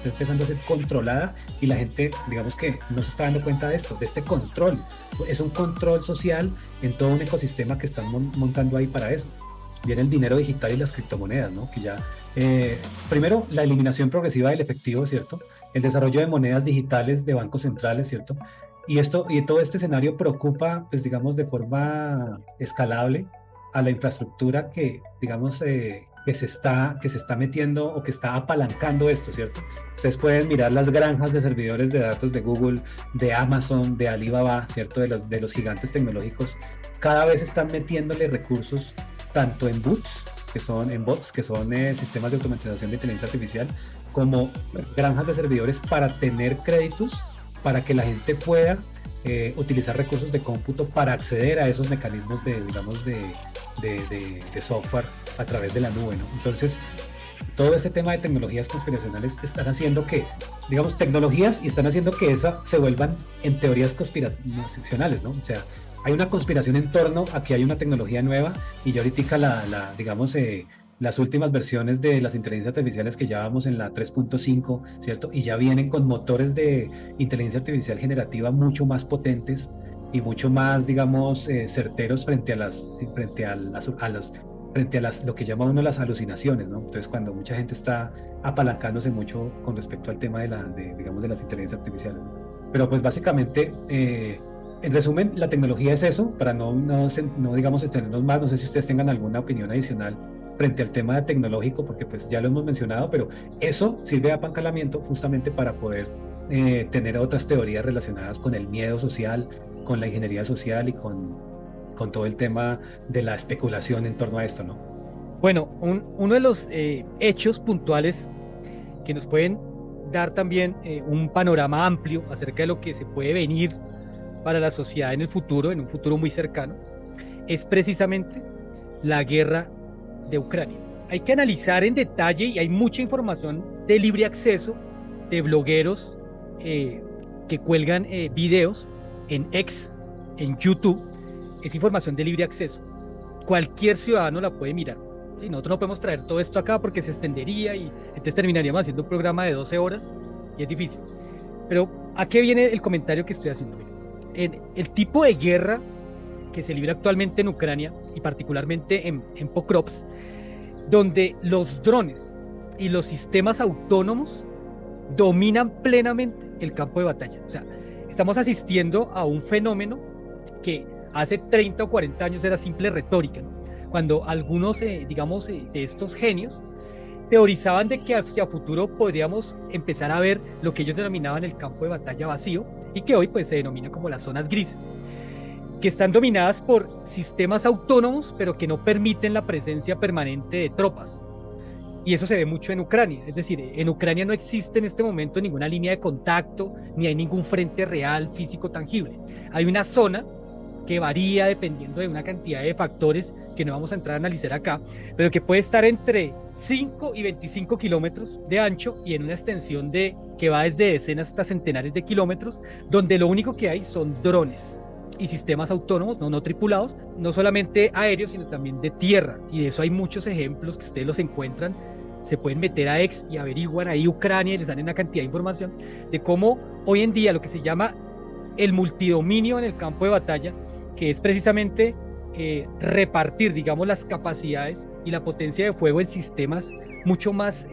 empezando a ser controlada, y la gente, digamos que no se está dando cuenta de esto, de este control. Es un control social en todo un ecosistema que están montando ahí para eso. Viene el dinero digital y las criptomonedas, ¿no? Que ya, primero, la eliminación progresiva del efectivo, ¿cierto? El desarrollo de monedas digitales de bancos centrales, ¿cierto? Y todo este escenario preocupa, pues digamos, de forma escalable a la infraestructura que, digamos, que se está metiendo o que está apalancando esto, ¿cierto? Ustedes pueden mirar las granjas de servidores de datos de Google, de Amazon, de Alibaba, ¿cierto? De los gigantes tecnológicos. Cada vez están metiéndole recursos tanto en bots, que son sistemas de automatización de inteligencia artificial, como granjas de servidores para tener créditos, para que la gente pueda utilizar recursos de cómputo para acceder a esos mecanismos de software a través de la nube, ¿no? Entonces, todo este tema de tecnologías conspiracionales están haciendo que, digamos, tecnologías, y están haciendo que esas se vuelvan en teorías conspiracionales, ¿no? O sea, hay una conspiración en torno a que hay una tecnología nueva, y ya ahorita digamos, las últimas versiones de las inteligencias artificiales, que ya vamos en la 3.5, ¿cierto? Y ya vienen con motores de inteligencia artificial generativa mucho más potentes y mucho más, digamos, certeros frente a lo que llama uno las alucinaciones, ¿no? Entonces, cuando mucha gente está apalancándose mucho con respecto al tema digamos, de las inteligencias artificiales, ¿no? Pero pues básicamente, en resumen, la tecnología es eso, para no digamos, extendernos más. No sé si ustedes tengan alguna opinión adicional frente al tema tecnológico, porque pues ya lo hemos mencionado, pero eso sirve de apancalamiento justamente para poder tener otras teorías relacionadas con el miedo social, con la ingeniería social y con con todo el tema de la especulación en torno a esto, ¿no? Bueno, uno de los hechos puntuales que nos pueden dar también un panorama amplio acerca de lo que se puede venir para la sociedad en el futuro, en un futuro muy cercano, es precisamente la guerra de Ucrania. Hay que analizar en detalle, y hay mucha información de libre acceso de blogueros que cuelgan videos en X, en YouTube. Es información de libre acceso. Cualquier ciudadano la puede mirar. ¿Sí? Nosotros no podemos traer todo esto acá porque se extendería y entonces terminaríamos haciendo un programa de 12 horas y es difícil. Pero ¿a qué viene el comentario que estoy haciendo? En el tipo de guerra que se libra actualmente en Ucrania y particularmente en Pokrovsk, donde los drones y los sistemas autónomos dominan plenamente el campo de batalla. O sea, estamos asistiendo a un fenómeno que hace 30 o 40 años era simple retórica, ¿no? Cuando algunos, digamos, de estos genios teorizaban de que hacia futuro podríamos empezar a ver lo que ellos denominaban el campo de batalla vacío y que hoy pues se denomina como las zonas grises, que están dominadas por sistemas autónomos pero que no permiten la presencia permanente de tropas. Y eso se ve mucho en Ucrania, es decir, en Ucrania no existe en este momento ninguna línea de contacto, ni hay ningún frente real, físico, tangible. Hay una zona que varía dependiendo de una cantidad de factores que no vamos a entrar a analizar acá, pero que puede estar entre 5 y 25 kilómetros de ancho y en una extensión que va desde decenas hasta centenares de kilómetros, donde lo único que hay son drones y sistemas autónomos no tripulados, no solamente aéreos, sino también de tierra, y de eso hay muchos ejemplos que ustedes los encuentran. Se pueden meter a X y averiguan ahí Ucrania y les dan una cantidad de información de cómo hoy en día lo que se llama el multidominio en el campo de batalla, que es precisamente repartir, digamos, las capacidades y la potencia de fuego en sistemas mucho más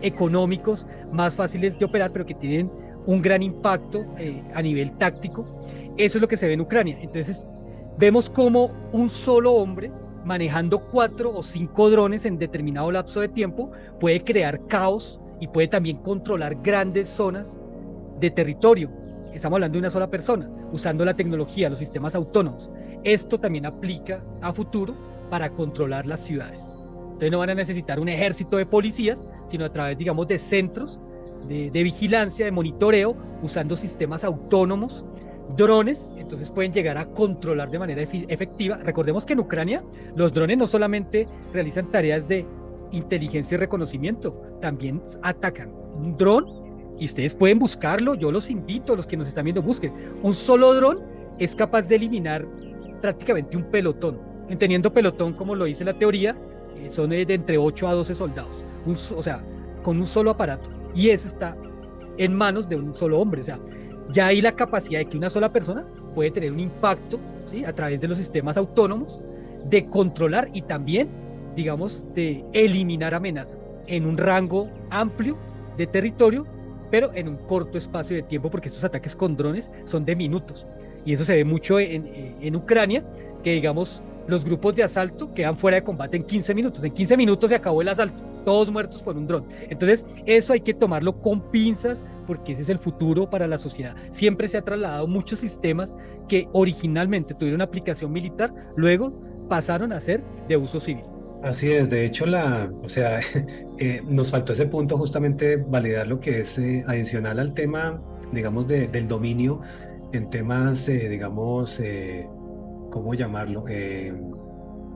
económicos, más fáciles de operar, pero que tienen un gran impacto a nivel táctico. Eso es lo que se ve en Ucrania. Entonces vemos cómo un solo hombre manejando 4 o 5 drones en determinado lapso de tiempo puede crear caos y puede también controlar grandes zonas de territorio. Estamos hablando de una sola persona, usando la tecnología, los sistemas autónomos. Esto también aplica a futuro para controlar las ciudades. Entonces no van a necesitar un ejército de policías, sino a través, digamos, de centros de vigilancia, de monitoreo, usando sistemas autónomos, drones. Entonces pueden llegar a controlar de manera efectiva. Recordemos que en Ucrania los drones no solamente realizan tareas de inteligencia y reconocimiento, también atacan. Un dron, y ustedes pueden buscarlo, yo los invito, los que nos están viendo, busquen. Un solo dron es capaz de eliminar prácticamente un pelotón. Entendiendo pelotón, como lo dice la teoría, son de entre 8 a 12 soldados, o sea, con un solo aparato. Y eso está en manos de un solo hombre. O sea, ya hay la capacidad de que una sola persona puede tener un impacto, ¿sí?, a través de los sistemas autónomos, de controlar y también, digamos, de eliminar amenazas en un rango amplio de territorio, pero en un corto espacio de tiempo, porque estos ataques con drones son de minutos. Y eso se ve mucho en Ucrania, que digamos, los grupos de asalto quedan fuera de combate en 15 minutos. En 15 minutos se acabó el asalto, todos muertos por un dron. Entonces, eso hay que tomarlo con pinzas, porque ese es el futuro para la sociedad. Siempre se ha trasladado muchos sistemas que originalmente tuvieron aplicación militar, luego pasaron a ser de uso civil. Así es, de hecho, nos faltó ese punto, justamente validar lo que es adicional al tema, digamos, del dominio en temas, digamos, ¿cómo llamarlo?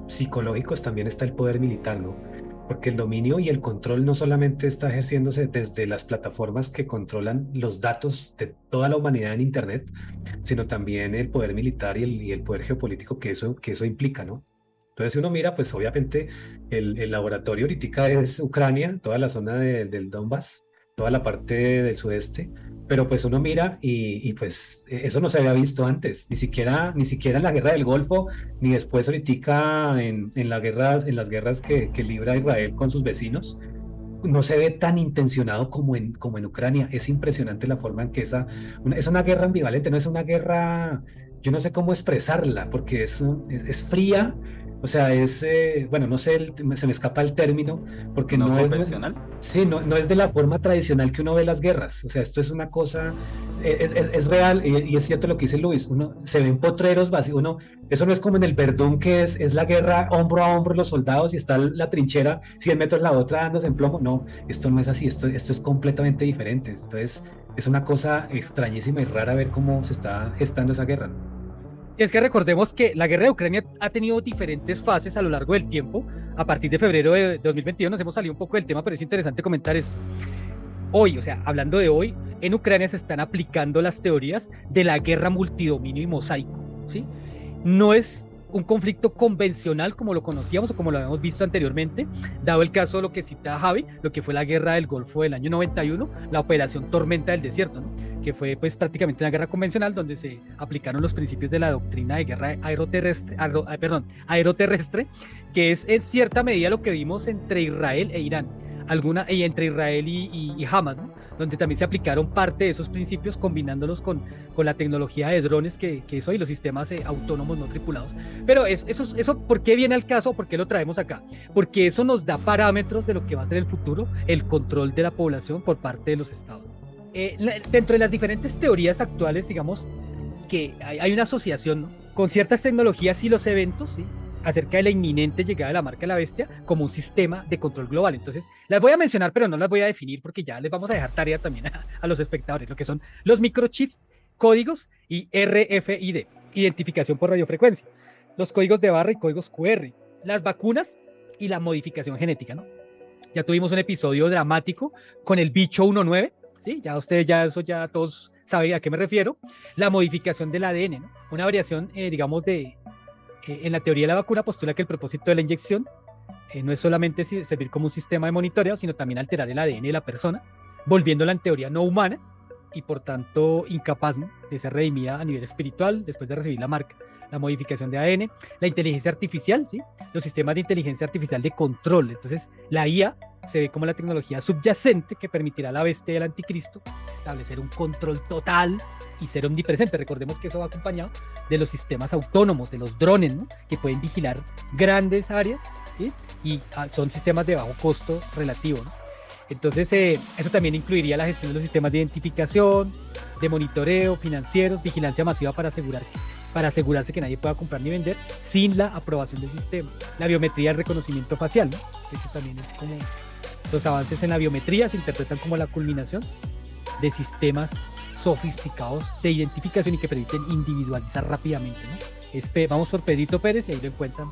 Psicológicos. También está el poder militar, ¿no? Porque el dominio y el control no solamente está ejerciéndose desde las plataformas que controlan los datos de toda la humanidad en Internet, sino también el poder militar y el poder geopolítico que eso implica, ¿no? Entonces, si uno mira, pues obviamente el laboratorio ahorita es Ucrania, toda la zona del Donbass, toda la parte del sudeste, pero pues uno mira y pues eso no se había visto antes, ni siquiera en la guerra del Golfo, ni después ahorita en las guerras que libra Israel con sus vecinos. No se ve tan intencionado como en Ucrania. Es impresionante la forma en que es una guerra ambivalente, no es una guerra, yo no sé cómo expresarla, porque es fría, O sea, es, bueno, no sé, se me escapa el término, porque ¿No no es, convencional? sí, no es de la forma tradicional que uno ve las guerras. O sea, esto es una cosa, es real, y es cierto lo que dice Luis, uno se ven potreros vacíos, eso no es como en el Verdún, que es la guerra hombro a hombro los soldados y está la trinchera 100 metros la otra dándose en plomo. No, esto no es así, esto es completamente diferente. Entonces, es una cosa extrañísima y rara ver cómo se está gestando esa guerra. Y es que recordemos que la guerra de Ucrania ha tenido diferentes fases a lo largo del tiempo. A partir de febrero de 2022 nos hemos salido un poco del tema, pero es interesante comentar esto. Hoy, o sea, hablando de hoy, en Ucrania se están aplicando las teorías de la guerra multidominio y mosaico, ¿sí? No es un conflicto convencional como lo conocíamos o como lo habíamos visto anteriormente, dado el caso de lo que cita Javi, lo que fue la guerra del Golfo del año 91, la operación Tormenta del Desierto, ¿no? Que fue pues prácticamente una guerra convencional donde se aplicaron los principios de la doctrina de guerra aeroterrestre, que es en cierta medida lo que vimos entre Israel e Irán, y entre Israel y Hamas, ¿no? Donde también se aplicaron parte de esos principios combinándolos con la tecnología de drones que es hoy, los sistemas autónomos no tripulados. Pero eso, ¿por qué viene al caso? ¿Por qué lo traemos acá? Porque eso nos da parámetros de lo que va a ser el futuro, el control de la población por parte de los estados. Dentro de las diferentes teorías actuales, digamos que hay una asociación, ¿no?, con ciertas tecnologías y los eventos, ¿sí?, acerca de la inminente llegada de la marca de la bestia como un sistema de control global. Entonces, las voy a mencionar, pero no las voy a definir porque ya les vamos a dejar tarea también a los espectadores, lo que son los microchips, códigos y RFID, identificación por radiofrecuencia, los códigos de barra y códigos QR, las vacunas y la modificación genética, ¿no? Ya tuvimos un episodio dramático con el bicho 19, ¿sí? Ya ustedes, ya todos saben a qué me refiero. La modificación del ADN, ¿no? Una variación, digamos, en la teoría de la vacuna postula que el propósito de la inyección no es solamente servir como un sistema de monitoreo, sino también alterar el ADN de la persona, volviéndola en teoría no humana y por tanto incapaz, ¿no?, de ser redimida a nivel espiritual después de recibir la marca. La modificación de ADN, la inteligencia artificial, ¿sí?, los sistemas de inteligencia artificial de control. Entonces, la IA se ve como la tecnología subyacente que permitirá a la bestia del anticristo establecer un control total y ser omnipresente. Recordemos que eso va acompañado de los sistemas autónomos, de los drones, ¿no?, que pueden vigilar grandes áreas, ¿sí?, y son sistemas de bajo costo relativo, ¿no? Entonces, eso también incluiría la gestión de los sistemas de identificación, de monitoreo, financieros, vigilancia masiva para asegurarse que nadie pueda comprar ni vender sin la aprobación del sistema. La biometría del reconocimiento facial, ¿no? Eso también es como los avances en la biometría se interpretan como la culminación de sistemas sofisticados de identificación y que permiten individualizar rápidamente, ¿no? Vamos por Pedrito Pérez y ahí lo encuentran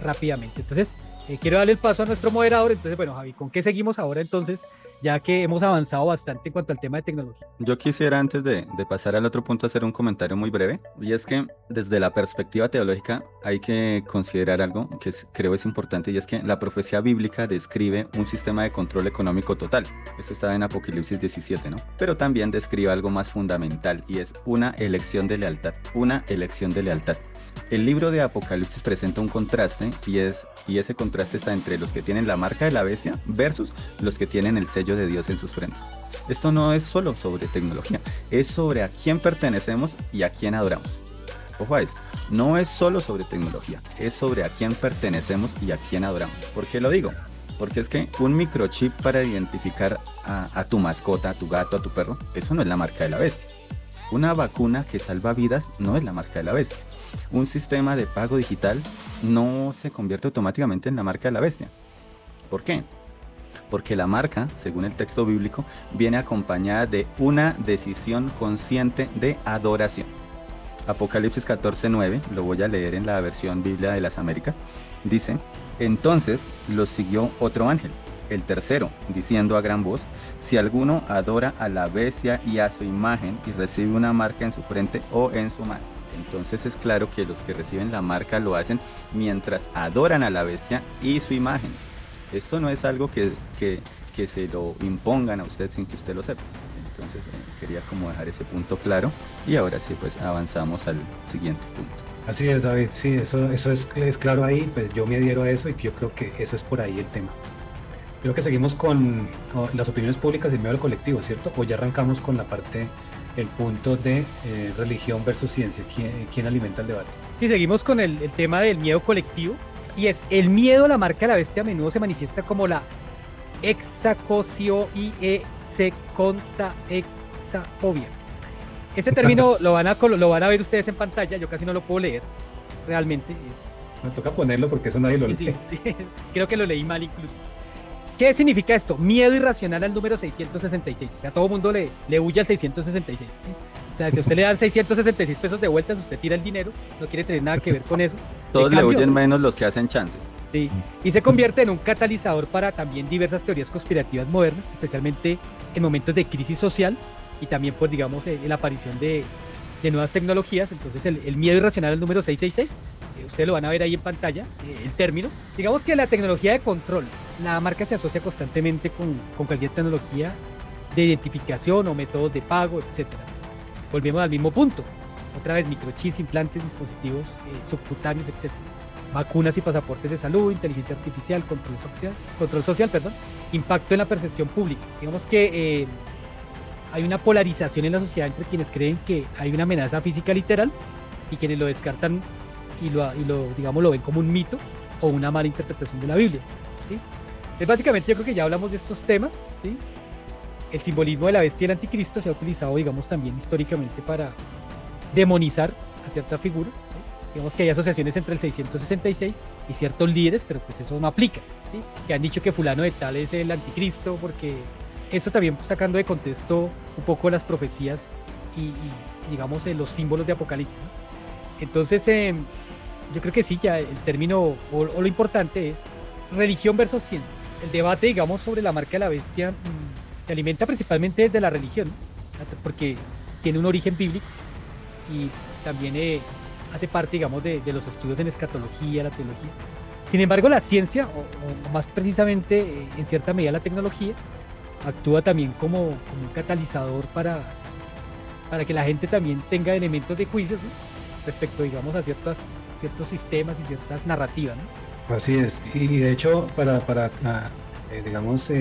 rápidamente. Entonces, quiero darle el paso a nuestro moderador. Entonces, bueno, Javi, ¿con qué seguimos ahora entonces? Ya que hemos avanzado bastante en cuanto al tema de tecnología. Yo quisiera, antes de pasar al otro punto, hacer un comentario muy breve, y es que desde la perspectiva teológica hay que considerar algo que creo es importante, y es que la profecía bíblica describe un sistema de control económico total. Esto está en Apocalipsis 17, ¿no? Pero también describe algo más fundamental, y es una elección de lealtad. Una elección de lealtad. El libro de Apocalipsis presenta un contraste, y ese contraste está entre los que tienen la marca de la bestia versus los que tienen el sello de Dios en sus frentes. Esto no es solo sobre tecnología, es sobre a quién pertenecemos y a quién adoramos. Ojo a esto, no es solo sobre tecnología, es sobre a quién pertenecemos y a quién adoramos. ¿Por qué lo digo? Porque es que un microchip para identificar a tu mascota, a tu gato, a tu perro, eso no es la marca de la bestia. Una vacuna que salva vidas no es la marca de la bestia. Un sistema de pago digital no se convierte automáticamente en la marca de la bestia. ¿Por qué? Porque la marca, según el texto bíblico, viene acompañada de una decisión consciente de adoración. Apocalipsis 14:9, lo voy a leer en la versión Biblia de las Américas, dice: entonces los siguió otro ángel, el tercero, diciendo a gran voz: si alguno adora a la bestia y a su imagen y recibe una marca en su frente o en su mano. Entonces es claro que los que reciben la marca lo hacen mientras adoran a la bestia y su imagen. Esto no es algo que se lo impongan a usted sin que usted lo sepa. Entonces quería como dejar ese punto claro, y ahora sí pues avanzamos al siguiente punto. Así es, David, sí, eso es claro ahí, pues yo me adhiero a eso y yo creo que eso es por ahí el tema. Creo que seguimos con las opiniones públicas y el medio del colectivo, ¿cierto? O ya arrancamos con la parte el punto de religión versus ciencia. ¿Quién alimenta el debate? Sí, seguimos con el tema del miedo colectivo. Y es el miedo a la marca de la bestia a menudo se manifiesta como la exafobia. Este término lo van a ver ustedes en pantalla, yo casi no lo puedo leer, realmente Me toca ponerlo porque eso nadie lo lee. sí, creo que lo leí mal incluso. ¿Qué significa esto? Miedo irracional al número 666, o sea, todo el mundo le huye al 666, ¿sí? O sea, si a usted le dan 666 pesos de vueltas, usted tira el dinero, no quiere tener nada que ver con eso. Todos le huyen menos los que hacen chance. Sí, y se convierte en un catalizador para también diversas teorías conspirativas modernas, especialmente en momentos de crisis social y también, pues, digamos, la aparición de nuevas tecnologías. Entonces, el miedo irracional al número 666, ustedes lo van a ver ahí en pantalla, el término. Digamos que la tecnología de control, la marca se asocia constantemente con cualquier tecnología de identificación o métodos de pago, etcétera. Volvemos al mismo punto. Otra vez, microchips, implantes, dispositivos subcutáneos, etc. Vacunas y pasaportes de salud, inteligencia artificial, control social, impacto en la percepción pública. Digamos que hay una polarización en la sociedad entre quienes creen que hay una amenaza física literal y quienes lo descartan y digamos, lo ven como un mito o una mala interpretación de la Biblia, ¿sí? Entonces, básicamente, yo creo que ya hablamos de estos temas, ¿sí? El simbolismo de la bestia y el anticristo se ha utilizado, digamos, también históricamente para demonizar a ciertas figuras, ¿sí? Digamos que hay asociaciones entre el 666 y ciertos líderes, pero pues eso no aplica, ¿sí? Que han dicho que fulano de tal es el anticristo, porque eso también, pues, sacando de contexto un poco las profecías y digamos, los símbolos de Apocalipsis, ¿no? Entonces, yo creo que sí, ya el término o lo importante es religión versus ciencia. El debate, digamos, sobre la marca de la bestia se alimenta principalmente desde la religión, ¿no? Porque tiene un origen bíblico y también hace parte, digamos, de los estudios en escatología, la teología. Sin embargo, la ciencia, o más precisamente, en cierta medida la tecnología, actúa también como un catalizador para que la gente también tenga elementos de juicio, ¿sí? Respecto, digamos, a ciertos sistemas y ciertas narrativas, ¿no? Así es. Y de hecho, para digamos,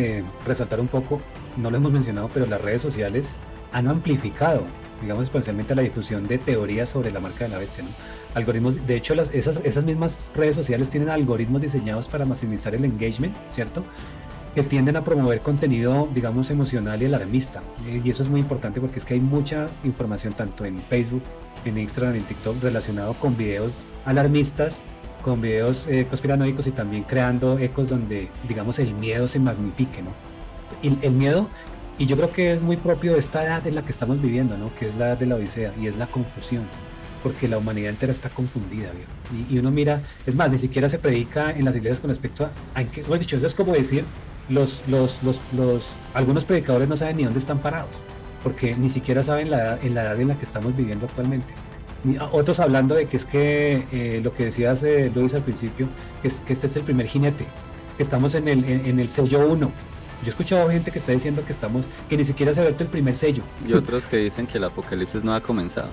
resaltar un poco, no lo hemos mencionado, pero las redes sociales han amplificado, digamos, especialmente la difusión de teorías sobre la marca de la bestia, ¿no? Algoritmos, de hecho, esas mismas redes sociales tienen algoritmos diseñados para maximizar el engagement, ¿cierto? Que tienden a promover contenido, digamos, emocional y alarmista. Y eso es muy importante porque es que hay mucha información, tanto en Facebook, en Instagram, en TikTok, relacionado con videos alarmistas, con videos conspiranoicos y también creando ecos donde, digamos, el miedo se magnifique, ¿no? Y el miedo, y yo creo que es muy propio de esta edad en la que estamos viviendo, ¿no? Que es la edad de la Odisea, y es la confusión, porque la humanidad entera está confundida, ¿vio? Y uno mira, es más, ni siquiera se predica en las iglesias con respecto a bueno, dicho, eso es como decir, algunos predicadores no saben ni dónde están parados, porque ni siquiera saben en la edad en la que estamos viviendo actualmente. Otros hablando de que es que lo que decías, Luis, al principio, que este es el primer jinete, que estamos en el sello 1. Yo he escuchado gente que está diciendo que ni siquiera se ha abierto el primer sello. Y otros que dicen que el apocalipsis no ha comenzado.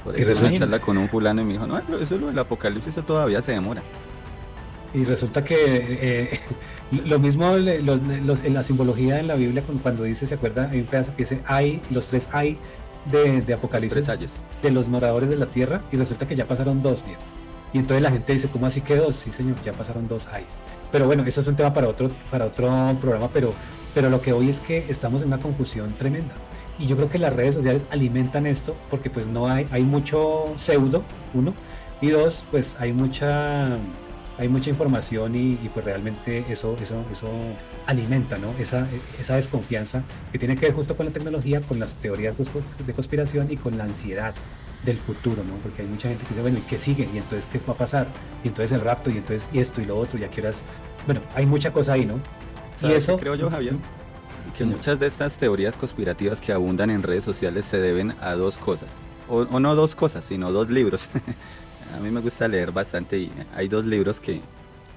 Por Y eso resulta- una charla con un fulano y me dijo, no, pero eso lo del apocalipsis eso todavía se demora. Y resulta que lo mismo en la simbología en la Biblia, cuando dice, ¿se acuerda? Hay un pedazo que dice, los tres hay de Los Apocalipsis, tres ayes. de los moradores de la tierra, y resulta que ya pasaron 2, bien. Y entonces la gente dice, ¿cómo así que 2? Sí, señor, ya pasaron 2 ayes. Pero bueno, eso es un tema para otro programa, pero lo que hoy es que estamos en una confusión tremenda. Y yo creo que las redes sociales alimentan esto porque pues no hay mucho pseudo, uno, y dos, pues hay mucha información y pues realmente eso alimenta, ¿no? Esa desconfianza que tiene que ver justo con la tecnología, con las teorías de conspiración y con la ansiedad del futuro, ¿no? Porque hay mucha gente que dice, bueno, ¿y qué sigue? ¿Y entonces qué va a pasar? Y entonces el rapto, y entonces y esto y lo otro, y a qué horas. Bueno, hay mucha cosa ahí, ¿no? Y ¿Sabes eso qué creo yo, Javier? Que Señor. muchas de estas teorías conspirativas que abundan en redes sociales se deben a dos cosas. O no dos cosas, sino dos libros. A mí me gusta leer bastante y hay dos libros que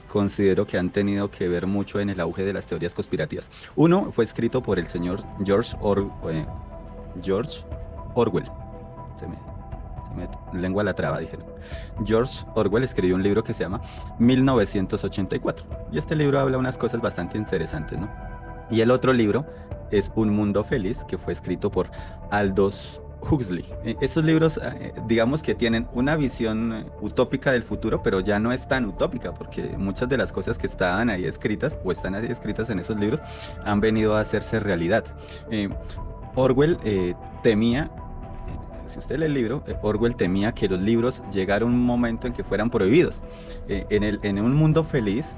considero que han tenido que ver mucho en el auge de las teorías conspirativas. Uno fue escrito por el señor George Orwell. Se me lengua la traba, dijeron. George Orwell escribió un libro que se llama 1984. Y este libro habla unas cosas bastante interesantes, ¿no? Y el otro libro es Un Mundo Feliz, que fue escrito por Aldous Huxley. Estos libros, digamos que tienen una visión utópica del futuro, pero ya no es tan utópica, porque muchas de las cosas que estaban ahí escritas, o están ahí escritas en esos libros, han venido a hacerse realidad. Orwell temía, si usted lee el libro, Orwell temía que los libros llegara un momento en que fueran prohibidos. En Un Mundo Feliz,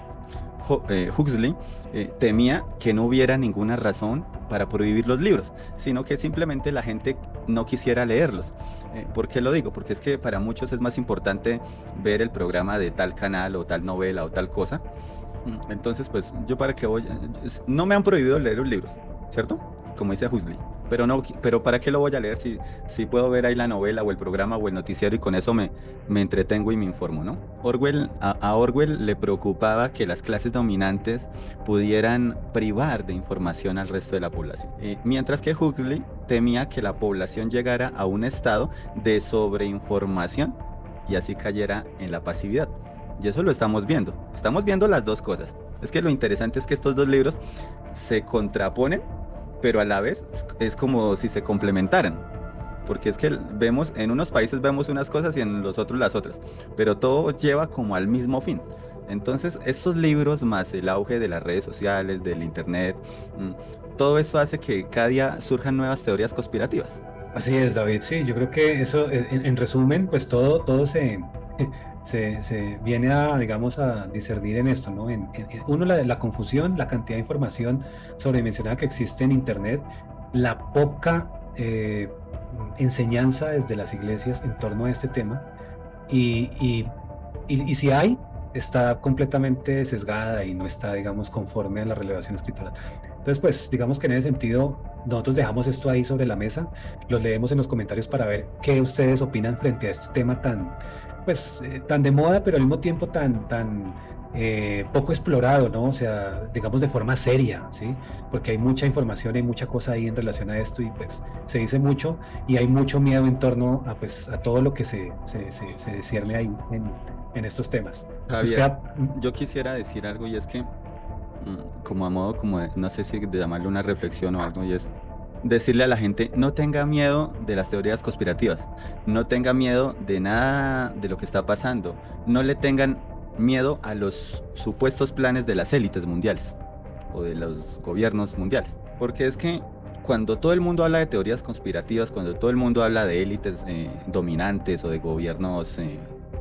Huxley temía que no hubiera ninguna razón para prohibir los libros, sino que simplemente la gente no quisiera leerlos. ¿Por qué lo digo? Porque es que para muchos es más importante ver el programa de tal canal o tal novela o tal cosa. Entonces, pues, yo para qué voy, no me han prohibido leer los libros, ¿cierto? Como dice Huxley. Pero ¿para qué lo voy a leer si puedo ver ahí la novela o el programa o el noticiero y con eso me entretengo y me informo, ¿no? A Orwell le preocupaba que las clases dominantes pudieran privar de información al resto de la población. Mientras que Huxley temía que la población llegara a un estado de sobreinformación y así cayera en la pasividad. Y eso lo estamos viendo. Estamos viendo las dos cosas. Es que lo interesante es que estos dos libros se contraponen, pero a la vez es como si se complementaran, porque es que vemos, en unos países vemos unas cosas y en los otros las otras, pero todo lleva como al mismo fin. Entonces estos libros más el auge de las redes sociales, del internet, todo eso hace que cada día surjan nuevas teorías conspirativas. Así es, David. Sí, yo creo que eso, en resumen, pues todo se viene a, digamos, a discernir en esto, ¿no? Uno, la confusión, la cantidad de información sobredimensionada que existe en Internet, la poca enseñanza desde las iglesias en torno a este tema, y si hay, está completamente sesgada y no está, digamos, conforme a la revelación escritural. Entonces, pues, digamos que en ese sentido, nosotros dejamos esto ahí sobre la mesa, lo leemos en los comentarios para ver qué ustedes opinan frente a este tema tan de moda, pero al mismo tiempo tan poco explorado, ¿no? O sea, digamos de forma seria, ¿sí? Porque hay mucha información, hay mucha cosa ahí en relación a esto y pues se dice mucho y hay mucho miedo en torno a todo lo que se discierne ahí en estos temas. Javier, yo quisiera decir algo y es que, como a modo, no sé si de llamarle una reflexión o algo, y es decirle a la gente, no tenga miedo de las teorías conspirativas, no tenga miedo de nada de lo que está pasando, no le tengan miedo a los supuestos planes de las élites mundiales o de los gobiernos mundiales, porque es que cuando todo el mundo habla de teorías conspirativas, cuando todo el mundo habla de élites dominantes o de gobiernos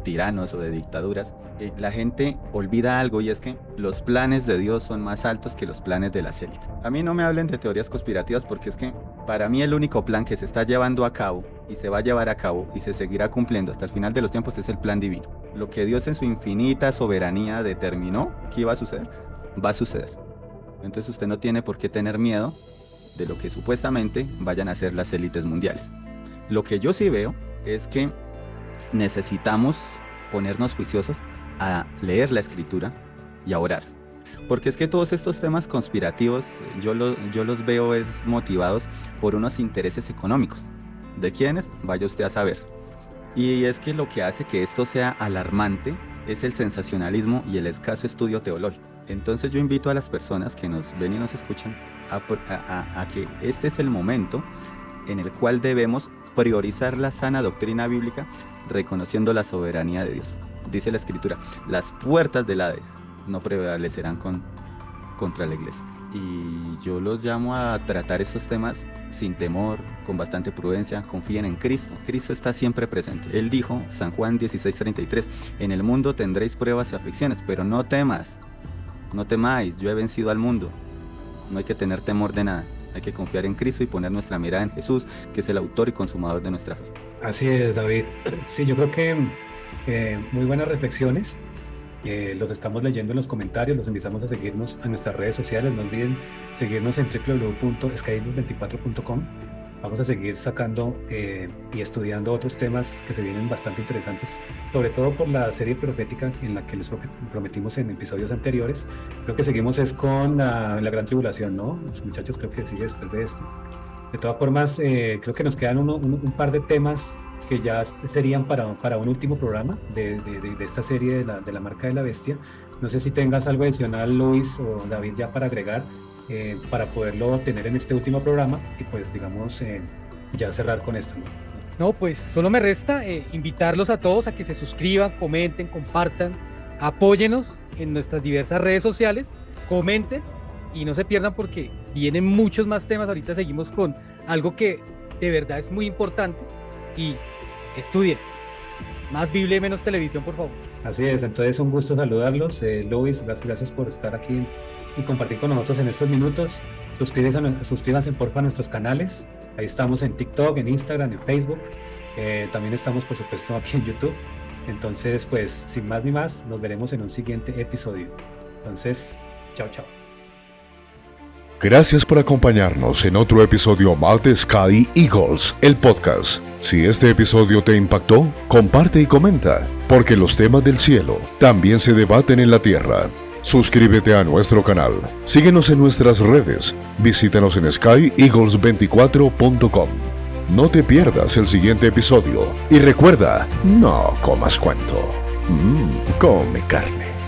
tiranos o de dictaduras, la gente olvida algo, y es que los planes de Dios son más altos que los planes de las élites. A mí no me hablen de teorías conspirativas, porque es que para mí el único plan que se está llevando a cabo y se va a llevar a cabo y se seguirá cumpliendo hasta el final de los tiempos es el plan divino. Lo que Dios en su infinita soberanía determinó que iba a suceder, va a suceder. Entonces usted no tiene por qué tener miedo de lo que supuestamente vayan a hacer las élites mundiales. Lo que yo sí veo es que necesitamos ponernos juiciosos a leer la escritura y a orar, porque es que todos estos temas conspirativos yo los veo motivados por unos intereses económicos. ¿De quiénes? Vaya usted a saber. Y es que lo que hace que esto sea alarmante es el sensacionalismo y el escaso estudio teológico. Entonces yo invito a las personas que nos ven y nos escuchan a que este es el momento en el cual debemos priorizar la sana doctrina bíblica, reconociendo la soberanía de Dios. Dice la Escritura, las puertas del Hades no prevalecerán contra la iglesia. Y yo los llamo a tratar estos temas sin temor, con bastante prudencia. Confíen en Cristo. Cristo está siempre presente. Él dijo, San Juan 16:33, en el mundo tendréis pruebas y aflicciones, pero no temas, no temáis, yo he vencido al mundo. No hay que tener temor de nada. Hay que confiar en Cristo y poner nuestra mirada en Jesús, que es el autor y consumador de nuestra fe. Así es, David. Sí, yo creo que muy buenas reflexiones. Los estamos leyendo en los comentarios. Los invitamos a seguirnos en nuestras redes sociales. No olviden seguirnos en www.skynews24.com. Vamos a seguir sacando y estudiando otros temas que se vienen bastante interesantes, sobre todo por la serie profética en la que les prometimos en episodios anteriores. Creo que seguimos con la gran tribulación, ¿no? Los muchachos creo que sigue después de esto. De todas formas, creo que nos quedan un par de temas que ya serían para un último programa de esta serie de la marca de la bestia. No sé si tengas algo adicional, Luis o David, ya para agregar, para poderlo tener en este último programa y pues digamos ya cerrar con esto, ¿no? No, pues solo me resta invitarlos a todos a que se suscriban, comenten, compartan, apóyenos en nuestras diversas redes sociales, comenten y no se pierdan porque vienen muchos más temas. Ahorita seguimos con algo que de verdad es muy importante y estudien. Más Biblia y menos televisión, por favor. Así es, entonces un gusto saludarlos. Luis, gracias por estar aquí y compartir con nosotros en estos minutos. Suscríbanse porfa a nuestros canales. Ahí estamos en TikTok, en Instagram, en Facebook. También estamos, por supuesto, aquí en YouTube. Entonces, pues, sin más ni más, nos veremos en un siguiente episodio. Entonces, chao, chao. Gracias por acompañarnos en otro episodio más de Sky Eagles, el podcast. Si este episodio te impactó, comparte y comenta, porque los temas del cielo también se debaten en la tierra. Suscríbete a nuestro canal, síguenos en nuestras redes, visítanos en skyeagles24.com. No te pierdas el siguiente episodio y recuerda, no comas cuento, come carne.